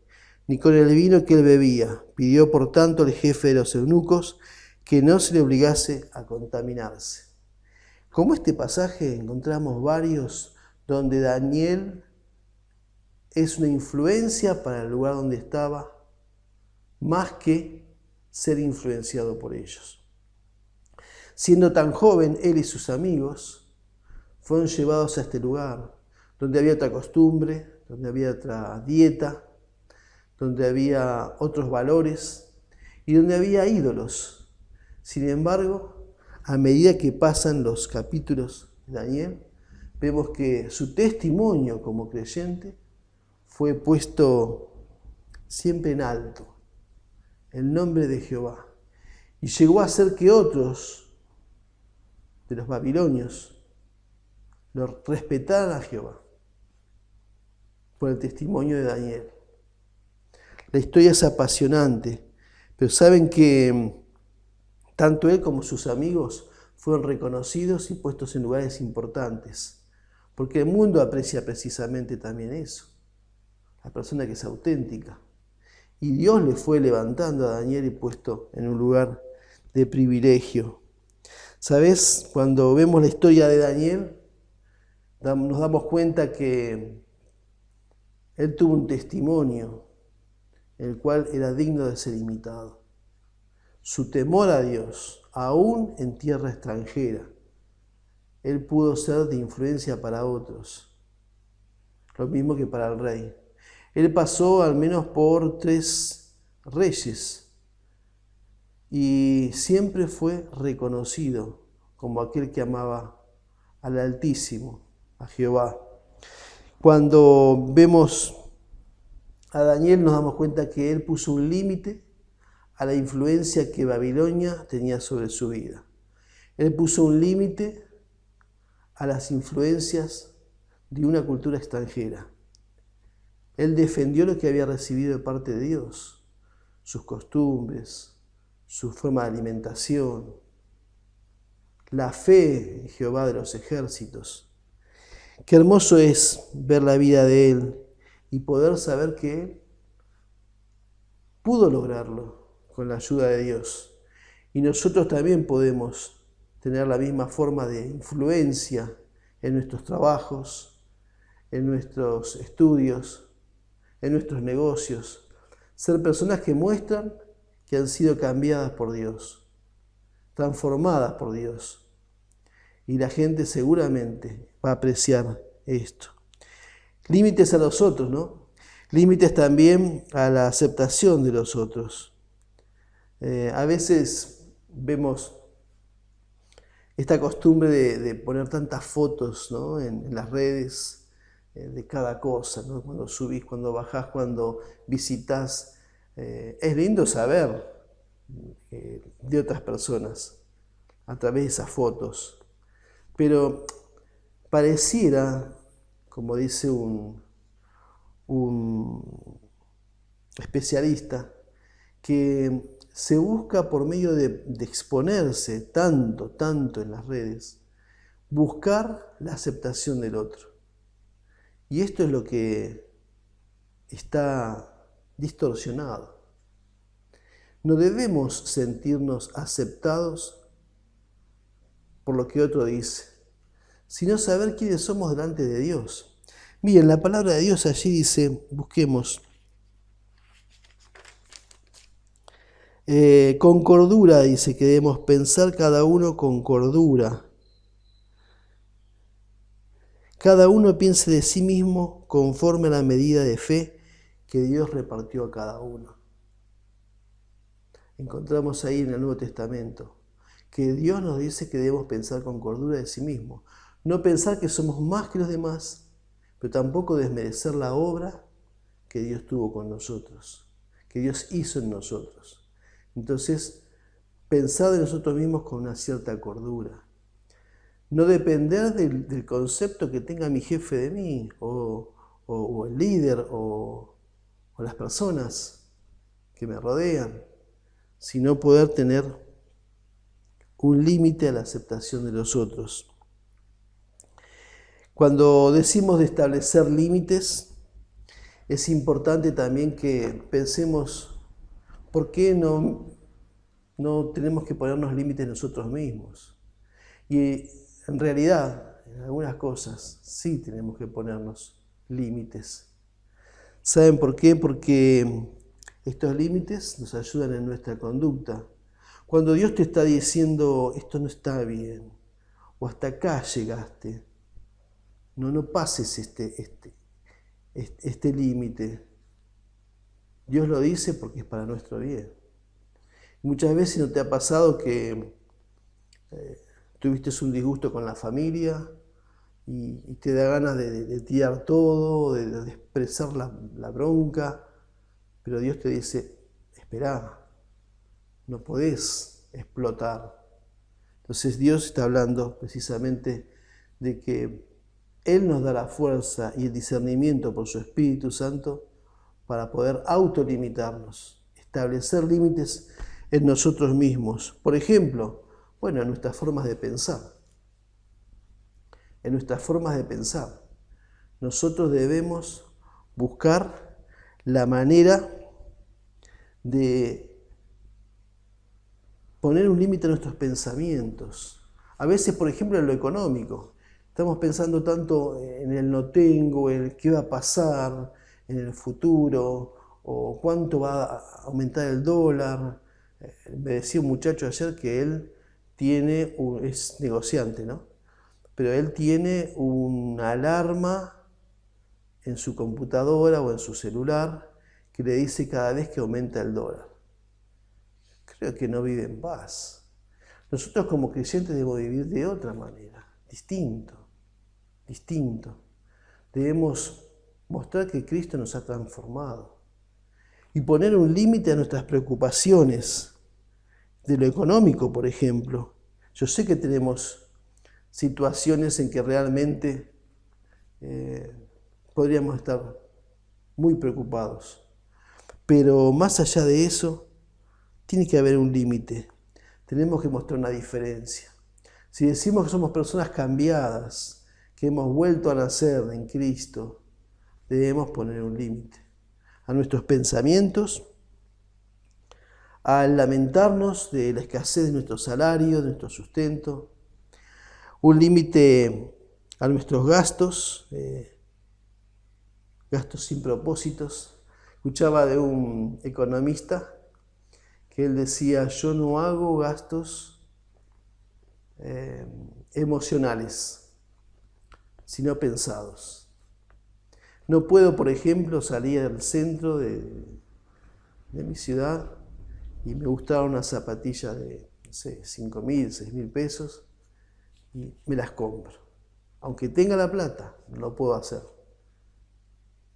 ni con el vino que él bebía. Pidió por tanto al jefe de los eunucos que no se le obligase a contaminarse. Como este pasaje encontramos varios donde Daniel es una influencia para el lugar donde estaba, más que ser influenciado por ellos. Siendo tan joven, él y sus amigos fueron llevados a este lugar, donde había otra costumbre, donde había otra dieta, donde había otros valores y donde había ídolos. Sin embargo, a medida que pasan los capítulos de Daniel, vemos que su testimonio como creyente fue puesto siempre en alto, el nombre de Jehová. Y llegó a hacer que otros de los babilonios lo respetaran a Jehová por el testimonio de Daniel. La historia es apasionante, pero saben que tanto él como sus amigos fueron reconocidos y puestos en lugares importantes, porque el mundo aprecia precisamente también eso, la persona que es auténtica. Y Dios le fue levantando a Daniel y puesto en un lugar de privilegio. ¿Sabes? Cuando vemos la historia de Daniel, nos damos cuenta que él tuvo un testimonio, el cual era digno de ser imitado. Su temor a Dios, aún en tierra extranjera, él pudo ser de influencia para otros, lo mismo que para el rey. Él pasó al menos por 3 reyes y siempre fue reconocido como aquel que amaba al Altísimo, a Jehová. Cuando vemos a Daniel nos damos cuenta que él puso un límite a la influencia que Babilonia tenía sobre su vida. Él puso un límite a las influencias de una cultura extranjera. Él defendió lo que había recibido de parte de Dios, sus costumbres, su forma de alimentación, la fe en Jehová de los ejércitos. Qué hermoso es ver la vida de él y poder saber que él pudo lograrlo, con la ayuda de Dios. Y nosotros también podemos tener la misma forma de influencia en nuestros trabajos, en nuestros estudios, en nuestros negocios. Ser personas que muestran que han sido cambiadas por Dios, transformadas por Dios. Y la gente seguramente va a apreciar esto. Límites a los otros, ¿no? Límites también a la aceptación de los otros. A veces vemos esta costumbre de poner tantas fotos, ¿no?, en las redes de cada cosa, ¿no? Cuando subís, cuando bajás, cuando visitas. Es lindo saber de otras personas a través de esas fotos, pero pareciera, como dice un especialista, que se busca por medio de exponerse tanto en las redes, buscar la aceptación del otro. Y esto es lo que está distorsionado. No debemos sentirnos aceptados por lo que otro dice, sino saber quiénes somos delante de Dios. Miren, la palabra de Dios allí dice, busquemos, con cordura, dice que debemos pensar cada uno con cordura. Cada uno piense de sí mismo conforme a la medida de fe que Dios repartió a cada uno. Encontramos ahí en el Nuevo Testamento que Dios nos dice que debemos pensar con cordura de sí mismo. No pensar que somos más que los demás, pero tampoco desmerecer la obra que Dios tuvo con nosotros, que Dios hizo en nosotros. Entonces, pensar de nosotros mismos con una cierta cordura. No depender del concepto que tenga mi jefe de mí, o el líder, o las personas que me rodean, sino poder tener un límite a la aceptación de los otros. Cuando decimos de establecer límites, es importante también que pensemos por qué no tenemos que ponernos límites nosotros mismos. Y en realidad, en algunas cosas sí tenemos que ponernos límites. ¿Saben por qué? Porque estos límites nos ayudan en nuestra conducta. Cuando Dios te está diciendo, esto no está bien, o hasta acá llegaste, no pases este límite. Dios lo dice porque es para nuestro bien. Muchas veces no te ha pasado que tuviste un disgusto con la familia y te da ganas de tirar todo, de expresar la bronca, pero Dios te dice, esperá, no podés explotar. Entonces Dios está hablando precisamente de que Él nos da la fuerza y el discernimiento por su Espíritu Santo para poder autolimitarnos, establecer límites en nosotros mismos. Por ejemplo, en nuestras formas de pensar. En nuestras formas de pensar. Nosotros debemos buscar la manera de poner un límite a nuestros pensamientos. A veces, por ejemplo, en lo económico. Estamos pensando tanto en el no tengo, en el qué va a pasar, en el futuro, o cuánto va a aumentar el dólar. Me decía un muchacho ayer que él es negociante, ¿no? Pero él tiene una alarma en su computadora o en su celular que le dice cada vez que aumenta el dólar. Creo que no vive en paz. Nosotros como creyentes debemos vivir de otra manera, distinto. Debemos mostrar que Cristo nos ha transformado y poner un límite a nuestras preocupaciones de lo económico, por ejemplo. Yo sé que tenemos situaciones en que realmente podríamos estar muy preocupados, pero más allá de eso, tiene que haber un límite. Tenemos que mostrar una diferencia. Si decimos que somos personas cambiadas, que hemos vuelto a nacer en Cristo, debemos poner un límite a nuestros pensamientos, al lamentarnos de la escasez de nuestro salario, de nuestro sustento, un límite a nuestros gastos, gastos sin propósitos. Escuchaba de un economista que él decía: yo no hago gastos emocionales, sino pensados. No puedo, por ejemplo, salir al centro de mi ciudad y me gustaron unas zapatillas de, no sé, 5.000, 6.000 pesos y me las compro. Aunque tenga la plata, no lo puedo hacer.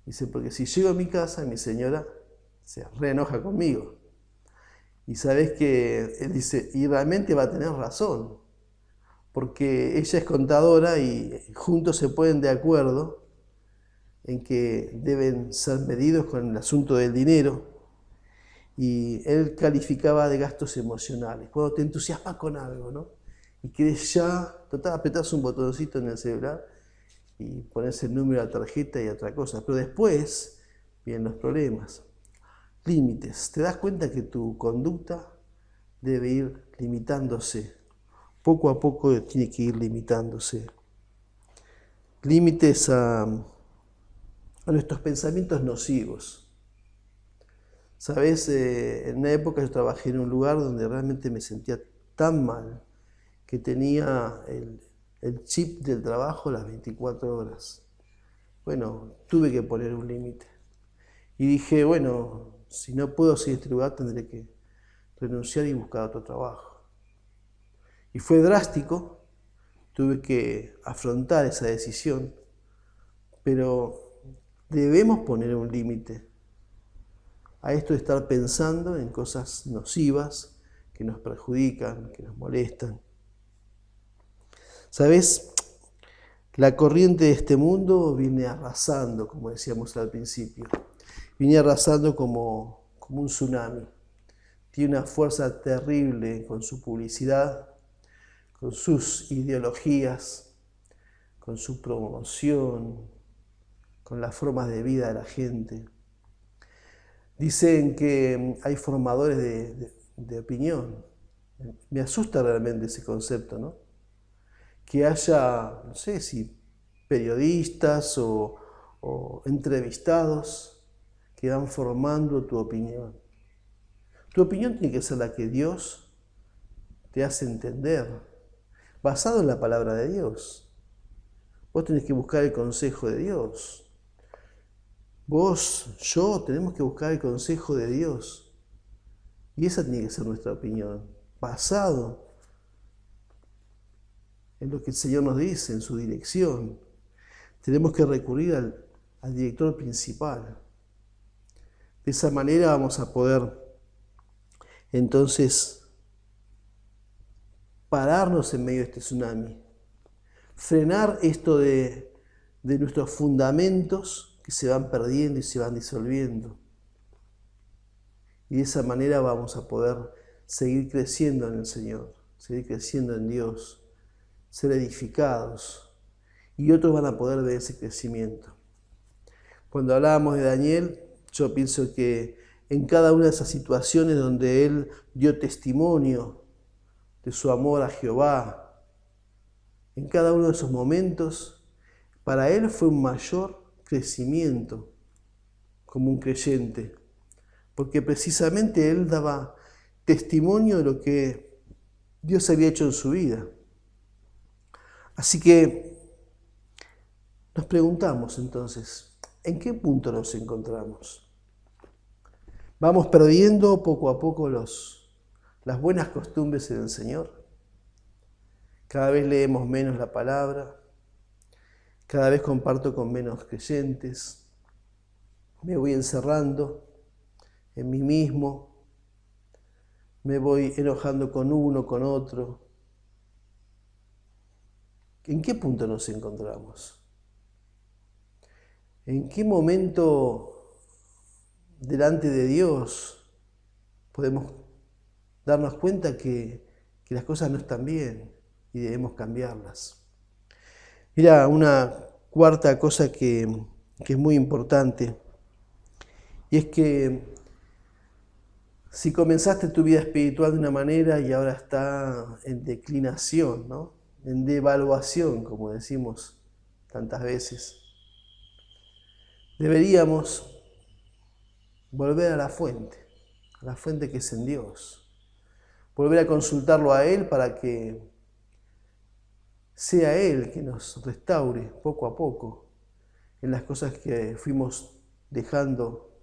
Dice, porque si llego a mi casa, mi señora se reenoja conmigo. Y sabes que él dice, y realmente va a tener razón, porque ella es contadora y juntos se ponen de acuerdo en que deben ser medidos con el asunto del dinero. Y él calificaba de gastos emocionales, cuando te entusiasmas con algo, ¿no? Y querés ya, total, apretás un botoncito en el celular y pones el número de la tarjeta y otra cosa. Pero después vienen los problemas. Límites. Te das cuenta que tu conducta debe ir limitándose. Poco a poco tiene que ir limitándose. Límites a nuestros pensamientos nocivos. Sabes, en una época yo trabajé en un lugar donde realmente me sentía tan mal que tenía el chip del trabajo las 24 horas. Bueno, tuve que poner un límite. Y dije, bueno, si no puedo seguir este lugar tendré que renunciar y buscar otro trabajo. Y fue drástico, tuve que afrontar esa decisión, pero debemos poner un límite a esto de estar pensando en cosas nocivas que nos perjudican, que nos molestan. ¿Sabes? La corriente de este mundo viene arrasando, como decíamos al principio. Viene arrasando como un tsunami. Tiene una fuerza terrible con su publicidad, con sus ideologías, con su promoción, con las formas de vida de la gente. Dicen que hay formadores de opinión. Me asusta realmente ese concepto, ¿no? Que haya, no sé si periodistas o entrevistados que van formando tu opinión. Tu opinión tiene que ser la que Dios te hace entender, basado en la palabra de Dios. Vos tenés que buscar el consejo de Dios. Vos, yo, tenemos que buscar el consejo de Dios. Y esa tiene que ser nuestra opinión, basado en lo que el Señor nos dice, en su dirección. Tenemos que recurrir al director principal. De esa manera vamos a poder entonces pararnos en medio de este tsunami, frenar esto de nuestros fundamentos que se van perdiendo y se van disolviendo. Y de esa manera vamos a poder seguir creciendo en el Señor, seguir creciendo en Dios, ser edificados, y otros van a poder ver ese crecimiento. Cuando hablábamos de Daniel, yo pienso que en cada una de esas situaciones donde él dio testimonio de su amor a Jehová, en cada uno de esos momentos, para él fue un mayor crecimiento como un creyente, porque precisamente él daba testimonio de lo que Dios había hecho en su vida. Así que nos preguntamos entonces, ¿en qué punto nos encontramos? ¿Vamos perdiendo poco a poco las buenas costumbres en el Señor? Cada vez leemos menos la palabra, cada vez comparto con menos creyentes, me voy encerrando en mí mismo, me voy enojando con uno, con otro. ¿En qué punto nos encontramos? ¿En qué momento delante de Dios podemos darnos cuenta que las cosas no están bien y debemos cambiarlas? Mira, una cuarta cosa que es muy importante, y es que Si comenzaste tu vida espiritual de una manera y ahora está en declinación, ¿no? En devaluación, como decimos tantas veces, deberíamos volver a la fuente que es en Dios. Volver a consultarlo a Él para que sea Él que nos restaure poco a poco en las cosas que fuimos dejando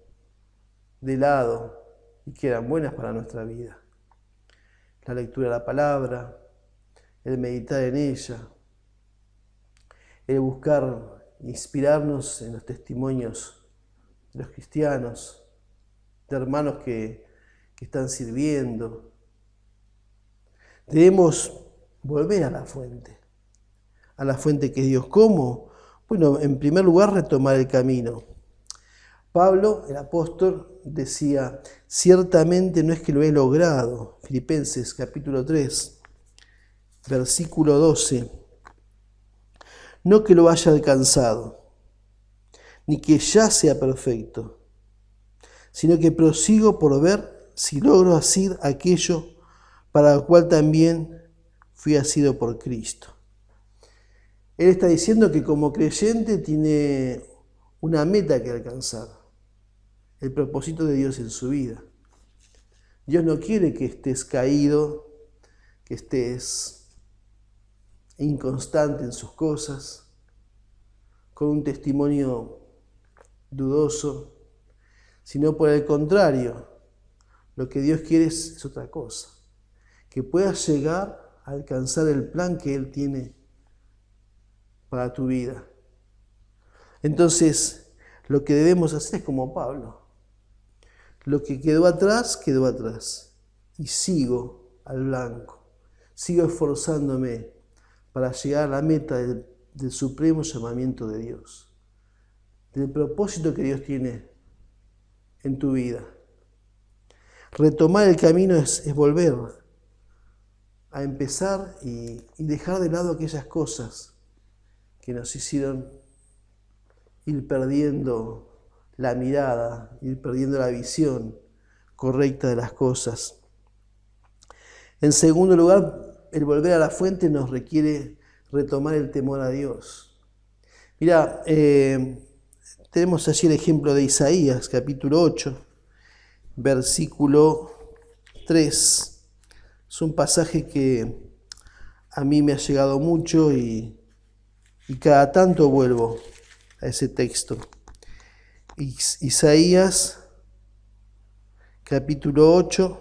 de lado y que eran buenas para nuestra vida. La lectura de la palabra, el meditar en ella, el buscar inspirarnos en los testimonios de los cristianos, de hermanos que están sirviendo. Debemos volver a la fuente que es Dios. ¿Cómo? Bueno, en primer lugar, retomar el camino. Pablo, el apóstol, decía, ciertamente no es que lo he logrado. Filipenses capítulo 3, versículo 12. No que lo haya alcanzado, ni que ya sea perfecto, sino que prosigo por ver si logro hacer aquello para lo cual también fui asido por Cristo. Él está diciendo que como creyente tiene una meta que alcanzar, el propósito de Dios en su vida. Dios no quiere que estés caído, que estés inconstante en sus cosas, con un testimonio dudoso, sino por el contrario, lo que Dios quiere es otra cosa, que puedas llegar a alcanzar el plan que Él tiene para tu vida. Entonces, lo que debemos hacer es como Pablo. Lo que quedó atrás, y sigo al blanco, sigo esforzándome para llegar a la meta del supremo llamamiento de Dios, del propósito que Dios tiene en tu vida. Retomar el camino es volver a empezar y dejar de lado aquellas cosas que nos hicieron ir perdiendo la mirada, ir perdiendo la visión correcta de las cosas. En segundo lugar, el volver a la fuente nos requiere retomar el temor a Dios. Mira, tenemos allí el ejemplo de Isaías, capítulo 8, versículo 3. Es un pasaje que a mí me ha llegado mucho y cada tanto vuelvo a ese texto. Isaías, capítulo 8,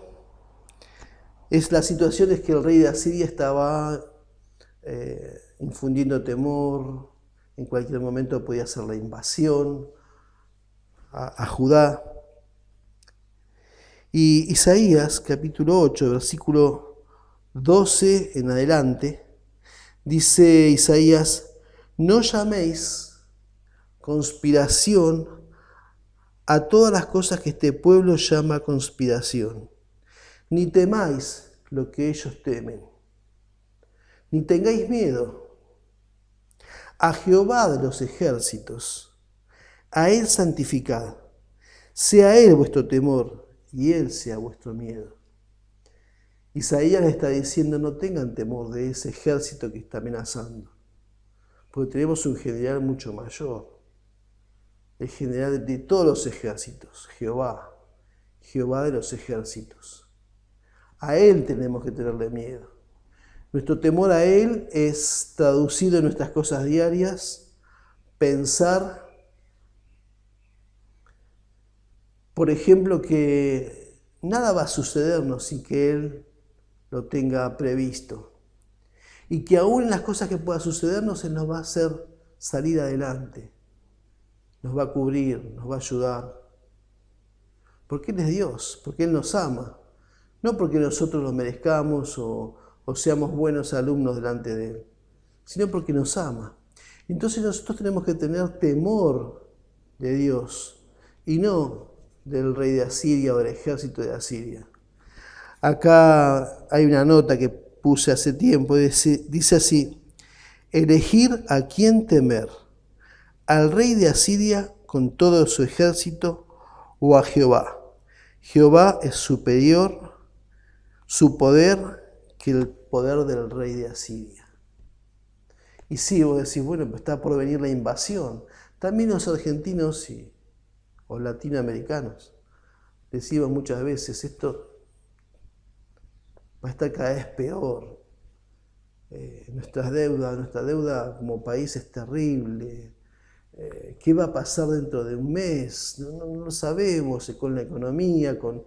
la situación es que el rey de Asiria estaba infundiendo temor, en cualquier momento podía hacer la invasión a Judá. Y Isaías, capítulo 8, versículo 12 en adelante, dice Isaías, no llaméis conspiración a todas las cosas que este pueblo llama conspiración, ni temáis lo que ellos temen, ni tengáis miedo. A Jehová de los ejércitos, a Él santificad, sea Él vuestro temor y Él sea vuestro miedo. Isaías le está diciendo, no tengan temor de ese ejército que está amenazando, porque tenemos un general mucho mayor, el general de todos los ejércitos, Jehová de los ejércitos. A Él tenemos que tenerle miedo. Nuestro temor a Él es traducido en nuestras cosas diarias, pensar, por ejemplo, que nada va a sucedernos sin que Él lo tenga previsto. Y que aún en las cosas que puedan sucedernos, Él nos va a hacer salir adelante. Nos va a cubrir, nos va a ayudar. Porque Él es Dios, porque Él nos ama. No porque nosotros lo merezcamos o seamos buenos alumnos delante de Él, sino porque nos ama. Entonces nosotros tenemos que tener temor de Dios y no del rey de Asiria o del ejército de Asiria. Acá hay una nota que puse hace tiempo, dice así, elegir a quién temer, al rey de Asiria con todo su ejército o a Jehová. Jehová es superior, su poder, que el poder del rey de Asiria. Y sí, vos decís, bueno, pues está por venir la invasión. También los argentinos o latinoamericanos decimos muchas veces, esto va a estar cada vez peor. Nuestra deuda como país es terrible. ¿Qué va a pasar dentro de un mes? No lo sabemos, con la economía, con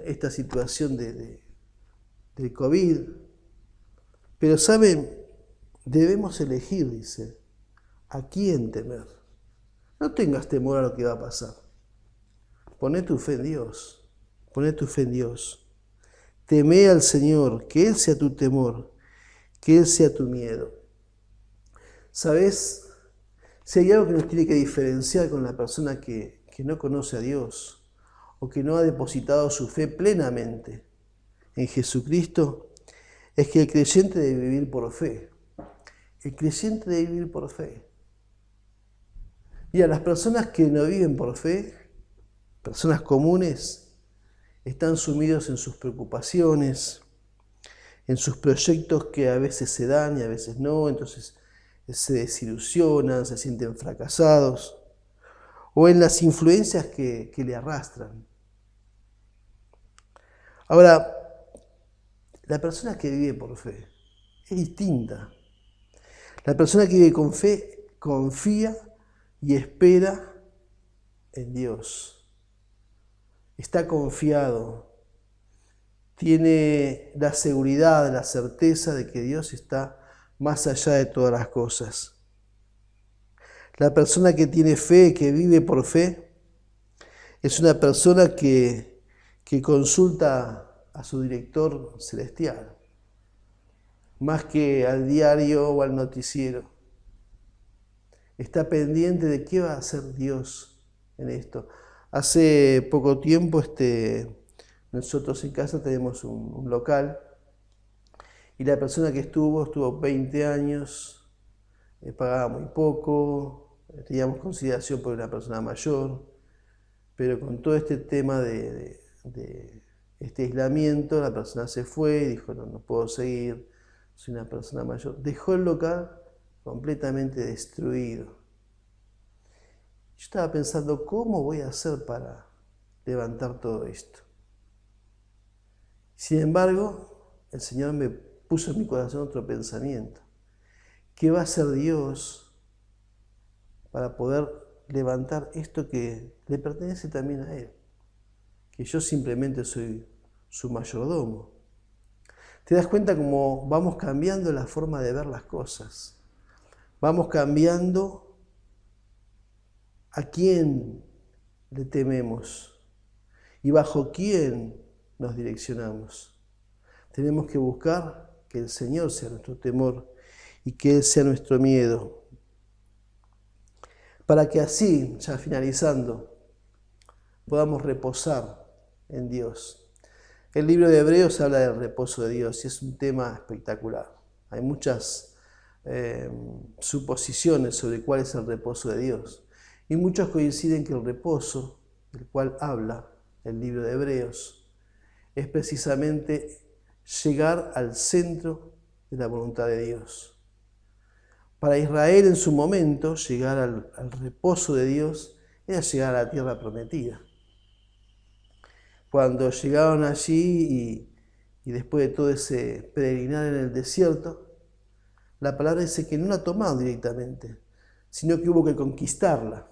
esta situación del COVID. Pero ¿saben? Debemos elegir, dice, a quién temer. No tengas temor a lo que va a pasar. Poné tu fe en Dios. Poné tu fe en Dios. Teme al Señor, que Él sea tu temor, que Él sea tu miedo. ¿Sabes? Si hay algo que nos tiene que diferenciar con la persona que no conoce a Dios o que no ha depositado su fe plenamente en Jesucristo, es que el creyente debe vivir por fe. El creyente debe vivir por fe. Y a las personas que no viven por fe, personas comunes, están sumidos en sus preocupaciones, en sus proyectos que a veces se dan y a veces no, entonces se desilusionan, se sienten fracasados, o en las influencias que le arrastran. Ahora, la persona que vive por fe es distinta. La persona que vive con fe confía y espera en Dios. Está confiado. Tiene la seguridad, la certeza de que Dios está más allá de todas las cosas. La persona que tiene fe, que vive por fe, es una persona que consulta a su director celestial, más que al diario o al noticiero. Está pendiente de qué va a hacer Dios en esto. Hace poco tiempo nosotros en casa tenemos un local y la persona que estuvo 20 años, pagaba muy poco, teníamos consideración por una persona mayor, pero con todo este tema de este aislamiento, la persona se fue y dijo, no puedo seguir, soy una persona mayor. Dejó el local completamente destruido. Yo estaba pensando, ¿cómo voy a hacer para levantar todo esto? Sin embargo, el Señor me puso en mi corazón otro pensamiento. ¿Qué va a hacer Dios para poder levantar esto que le pertenece también a Él? Que yo simplemente soy su mayordomo. ¿Te das cuenta cómo vamos cambiando la forma de ver las cosas? Vamos cambiando a quién le tememos y bajo quién nos direccionamos. Tenemos que buscar que el Señor sea nuestro temor y que Él sea nuestro miedo. Para que así, ya finalizando, podamos reposar en Dios. El libro de Hebreos habla del reposo de Dios y es un tema espectacular. Hay muchas suposiciones sobre cuál es el reposo de Dios. Y muchos coinciden que el reposo, del cual habla el libro de Hebreos, es precisamente llegar al centro de la voluntad de Dios. Para Israel en su momento, llegar al reposo de Dios era llegar a la tierra prometida. Cuando llegaron allí y después de todo ese peregrinar en el desierto, la palabra dice que no la tomaron directamente, sino que hubo que conquistarla.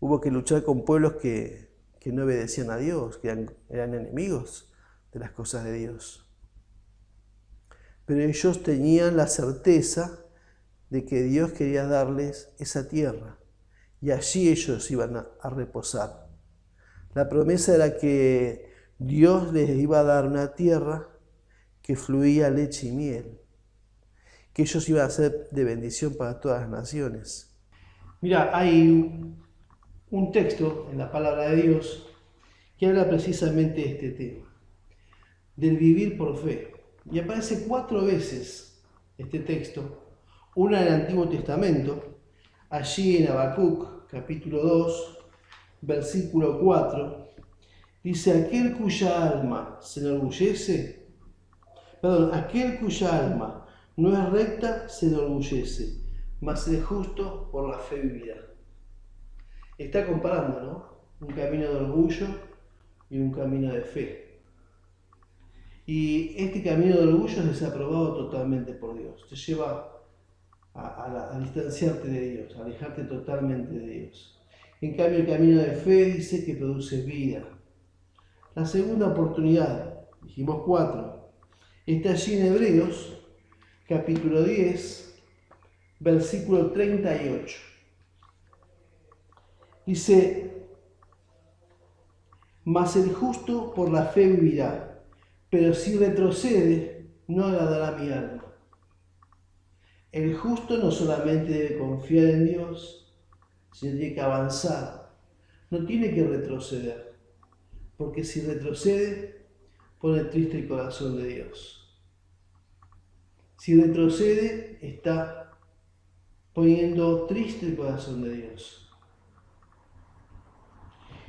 Hubo que luchar con pueblos que no obedecían a Dios, que eran enemigos de las cosas de Dios. Pero ellos tenían la certeza de que Dios quería darles esa tierra y allí ellos iban a reposar. La promesa era que Dios les iba a dar una tierra que fluía leche y miel, que ellos iban a ser de bendición para todas las naciones. Mira, hay un texto en la palabra de Dios que habla precisamente de este tema, del vivir por fe. Y aparece 4 veces este texto, una en el Antiguo Testamento, allí en Habacuc, capítulo 2, versículo 4, Dice, aquel cuya alma no es recta se enorgullece, mas el justo por la fe vivirá. Está comparando, ¿no? Un camino de orgullo y un camino de fe. Y este camino de orgullo es desaprobado totalmente por Dios. Te lleva a distanciarte de Dios, a alejarte totalmente de Dios. En cambio, el camino de fe dice que produce vida. La segunda oportunidad, dijimos 4, está allí en Hebreos, capítulo 10, versículo 38. Dice, mas el justo por la fe vivirá, pero si retrocede, no agradará mi alma. El justo no solamente debe confiar en Dios, sino tiene que avanzar, no tiene que retroceder, porque si retrocede, pone triste el corazón de Dios. Si retrocede, está poniendo triste el corazón de Dios.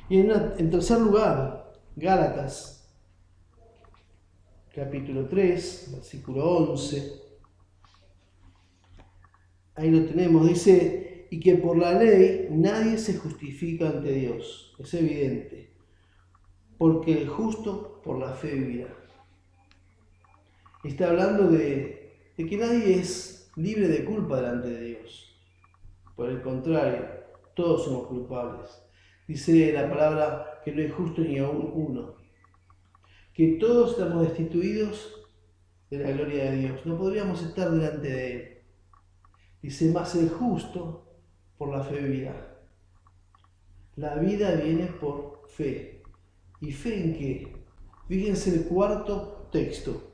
Y en tercer lugar, Gálatas, capítulo 3, versículo 11. Ahí lo tenemos, dice, y que por la ley nadie se justifica ante Dios. Es evidente, porque el justo por la fe vivirá. Está hablando de que nadie es libre de culpa delante de Dios. Por el contrario, todos somos culpables. Dice la palabra que no es justo ni aún uno. Que todos estamos destituidos de la gloria de Dios. No podríamos estar delante de Él. Dice, más el justo por la fe vivirá. La vida viene por fe. ¿Y fe en qué? Fíjense el cuarto texto.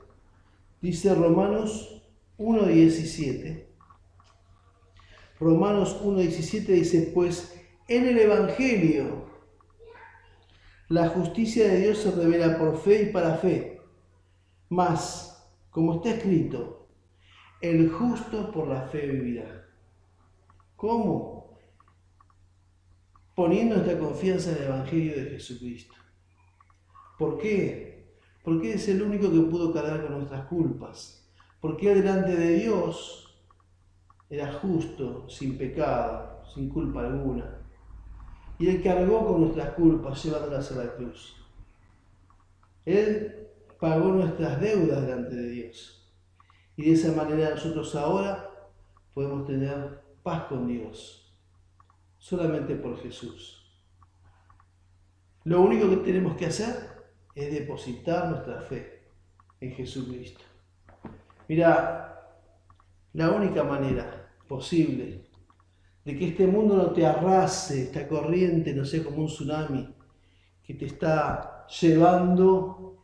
Dice Romanos 1:17. Romanos 1:17 dice, pues en el Evangelio la justicia de Dios se revela por fe y para fe. Mas, como está escrito, el justo por la fe vivirá. ¿Cómo? Poniendo nuestra confianza en el Evangelio de Jesucristo. ¿Por qué? Porque es el único que pudo cargar con nuestras culpas. Porque Él delante de Dios era justo, sin pecado, sin culpa alguna. Y Él cargó con nuestras culpas, llevándolas a la cruz. Él pagó nuestras deudas delante de Dios. Y de esa manera nosotros ahora podemos tener paz con Dios, solamente por Jesús. Lo único que tenemos que hacer es depositar nuestra fe en Jesucristo. Mira, la única manera posible de que este mundo no te arrase, esta corriente no sea como un tsunami que te está llevando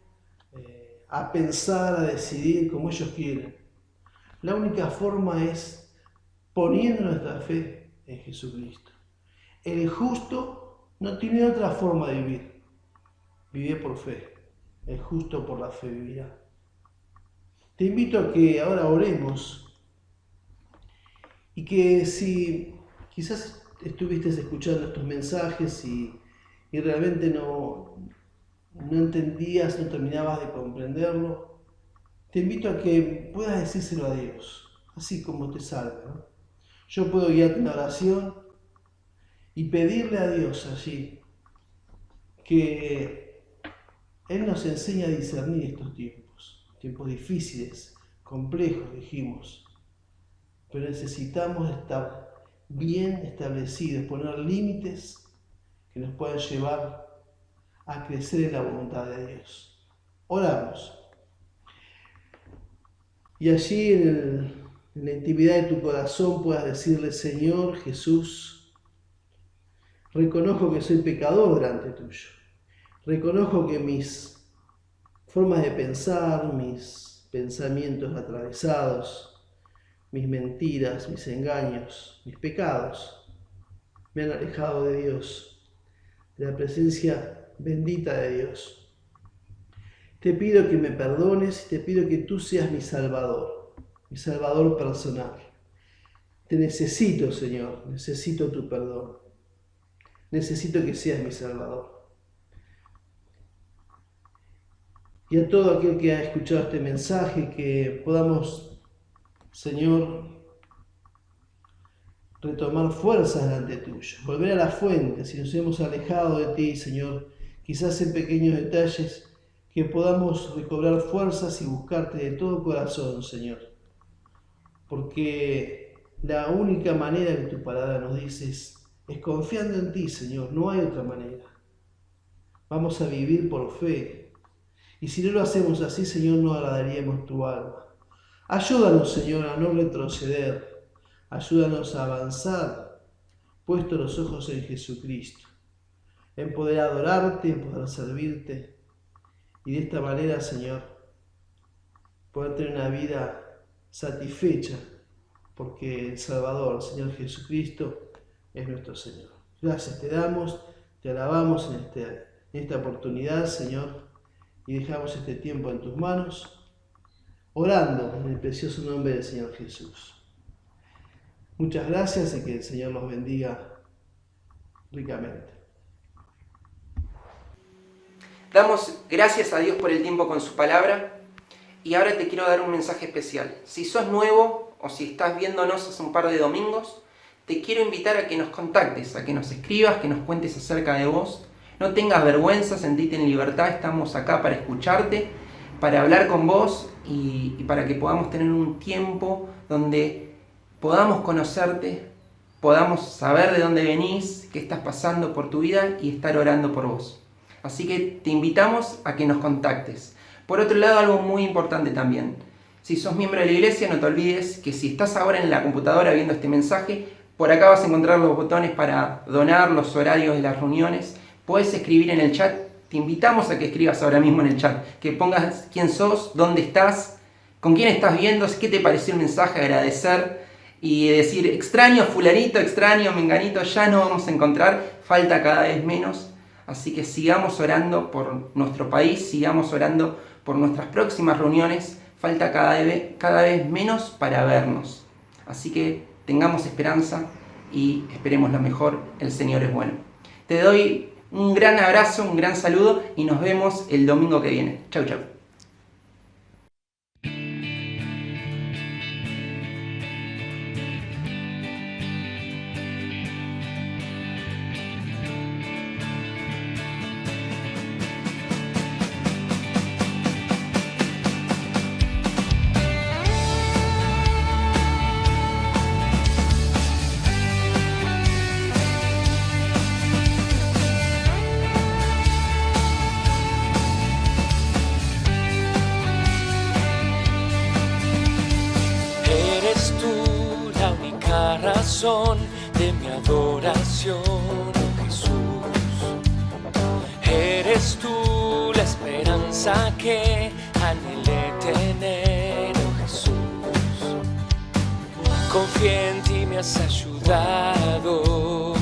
a pensar, a decidir como ellos quieren. La única forma es poniendo nuestra fe en Jesucristo. El justo no tiene otra forma de vivir. Vive por fe. El justo por la fe vivirá. Te invito a que ahora oremos y que si quizás estuviste escuchando estos mensajes y realmente no entendías, no terminabas de comprenderlo, te invito a que puedas decírselo a Dios, así como te salga, ¿no? Yo puedo guiarte en oración y pedirle a Dios allí que Él nos enseñe a discernir estos tiempos difíciles, complejos, dijimos, pero necesitamos estar bien establecidos, poner límites que nos puedan llevar a crecer en la voluntad de Dios. Oramos. Y allí en la intimidad de tu corazón puedas decirle, Señor Jesús, reconozco que soy pecador delante tuyo. Reconozco que mis formas de pensar, mis pensamientos atravesados, mis mentiras, mis engaños, mis pecados, me han alejado de Dios, de la presencia bendita de Dios. Te pido que me perdones y te pido que tú seas mi Salvador personal. Te necesito, Señor, necesito tu perdón. Necesito que seas mi Salvador. y a todo aquel que ha escuchado este mensaje, que podamos, Señor, retomar fuerzas delante tuyo, volver a la fuente. Si nos hemos alejado de ti, Señor, quizás en pequeños detalles, que podamos recobrar fuerzas y buscarte de todo corazón, Señor. Porque la única manera que tu palabra nos dice es confiando en ti, Señor, no hay otra manera. Vamos a vivir por fe. Y si no lo hacemos así, Señor, no agradaríamos tu alma. Ayúdanos, Señor, a no retroceder. Ayúdanos a avanzar, puestos los ojos en Jesucristo, en poder adorarte, en poder servirte. Y de esta manera, Señor, poder tener una vida satisfecha, porque el Salvador, el Señor Jesucristo, es nuestro Señor. Gracias te damos, te alabamos en esta oportunidad, Señor, y dejamos este tiempo en tus manos, orando en el precioso nombre del Señor Jesús. Muchas gracias y que el Señor los bendiga ricamente. Damos gracias a Dios por el tiempo con su palabra y ahora te quiero dar un mensaje especial. Si sos nuevo o si estás viéndonos hace un par de domingos, te quiero invitar a que nos contactes, a que nos escribas, que nos cuentes acerca de vos. No tengas vergüenza, sentite en libertad, estamos acá para escucharte, para hablar con vos y para que podamos tener un tiempo donde podamos conocerte, podamos saber de dónde venís, qué estás pasando por tu vida y estar orando por vos. Así que te invitamos a que nos contactes. Por otro lado, algo muy importante también. Si sos miembro de la iglesia, no te olvides que si estás ahora en la computadora viendo este mensaje, por acá vas a encontrar los botones para donar, los horarios de las reuniones. Puedes escribir en el chat. Te invitamos a que escribas ahora mismo en el chat. Que pongas quién sos, dónde estás, con quién estás viendo, qué te pareció el mensaje, agradecer y decir extraño fulanito, extraño menganito, ya no vamos a encontrar, falta cada vez menos. Así que sigamos orando por nuestro país, sigamos orando por nuestras próximas reuniones. Falta cada vez menos para vernos. Así que tengamos esperanza y esperemos lo mejor. El Señor es bueno. Te doy un gran abrazo, un gran saludo y nos vemos el domingo que viene. Chau, chau. Razón de mi adoración, oh Jesús. Eres tú la esperanza que anhelé tener, oh Jesús. Confié en ti, me has ayudado,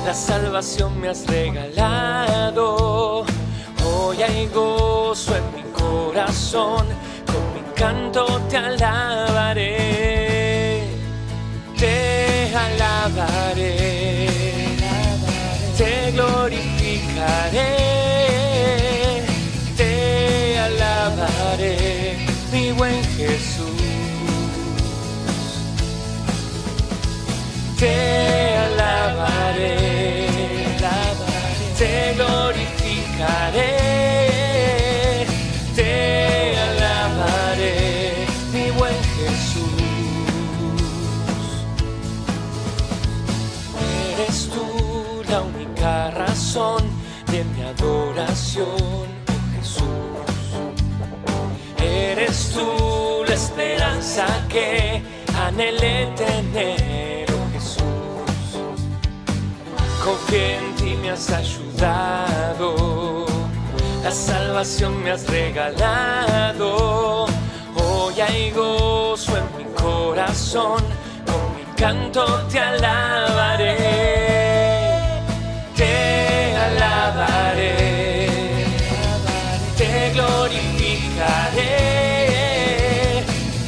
la salvación me has regalado. Hoy hay gozo en mi corazón, con mi canto te alabaré. Te alabaré, te glorificaré, te alabaré, mi buen Jesús. Te alabaré, te glorificaré, te alabaré, mi buen Jesús. Eres tú la única razón de mi adoración, oh Jesús. Eres tú la esperanza que anhelé tener, oh Jesús. Confié en ti, me has ayudado, la salvación me has regalado. Hoy hay gozo en mi corazón, canto te alabaré, te alabaré, te glorificaré,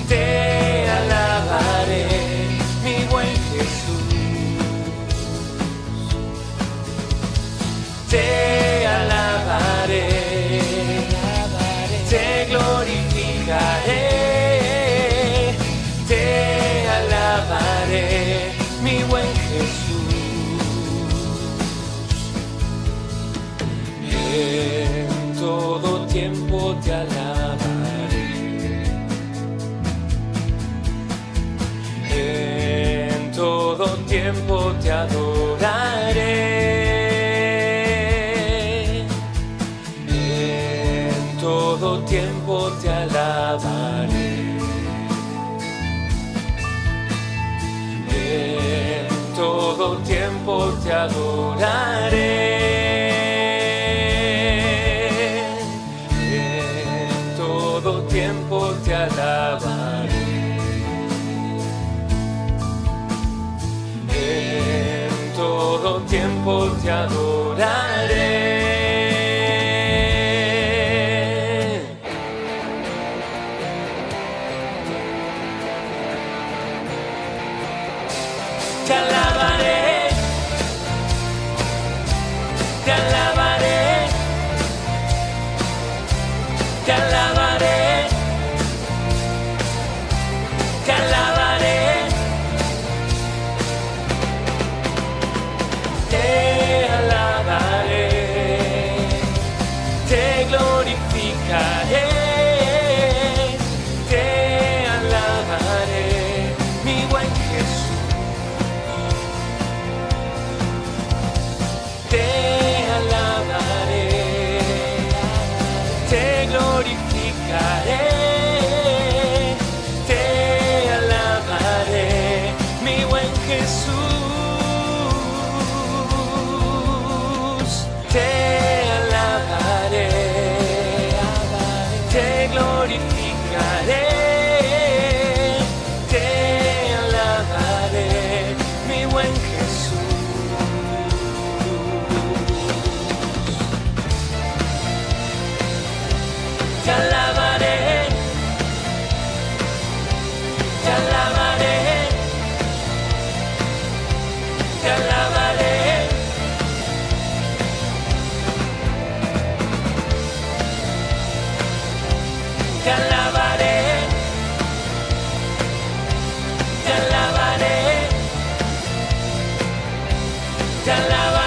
te alabaré, mi buen Jesús. Te alabaré, te tiempo te alabaré. En todo tiempo te adoraré. En todo tiempo te alabaré. En todo tiempo te adoraré. En todo tiempo te alabaré. En todo tiempo te adoraré. Te alabaré, te alabaré, te alabaré, te alabaré, te alabaré, te glorificaré, te alabaré, mi buen Jesús. Te alabaré, te glorificaré, te alabaré, mi buen Jesús. Te alabaré, te glorificaré, te alabaré, mi buen Jesús. Te alabaré, te alabaré, te alabaré, te alabaré, te alabaré, te alabaré.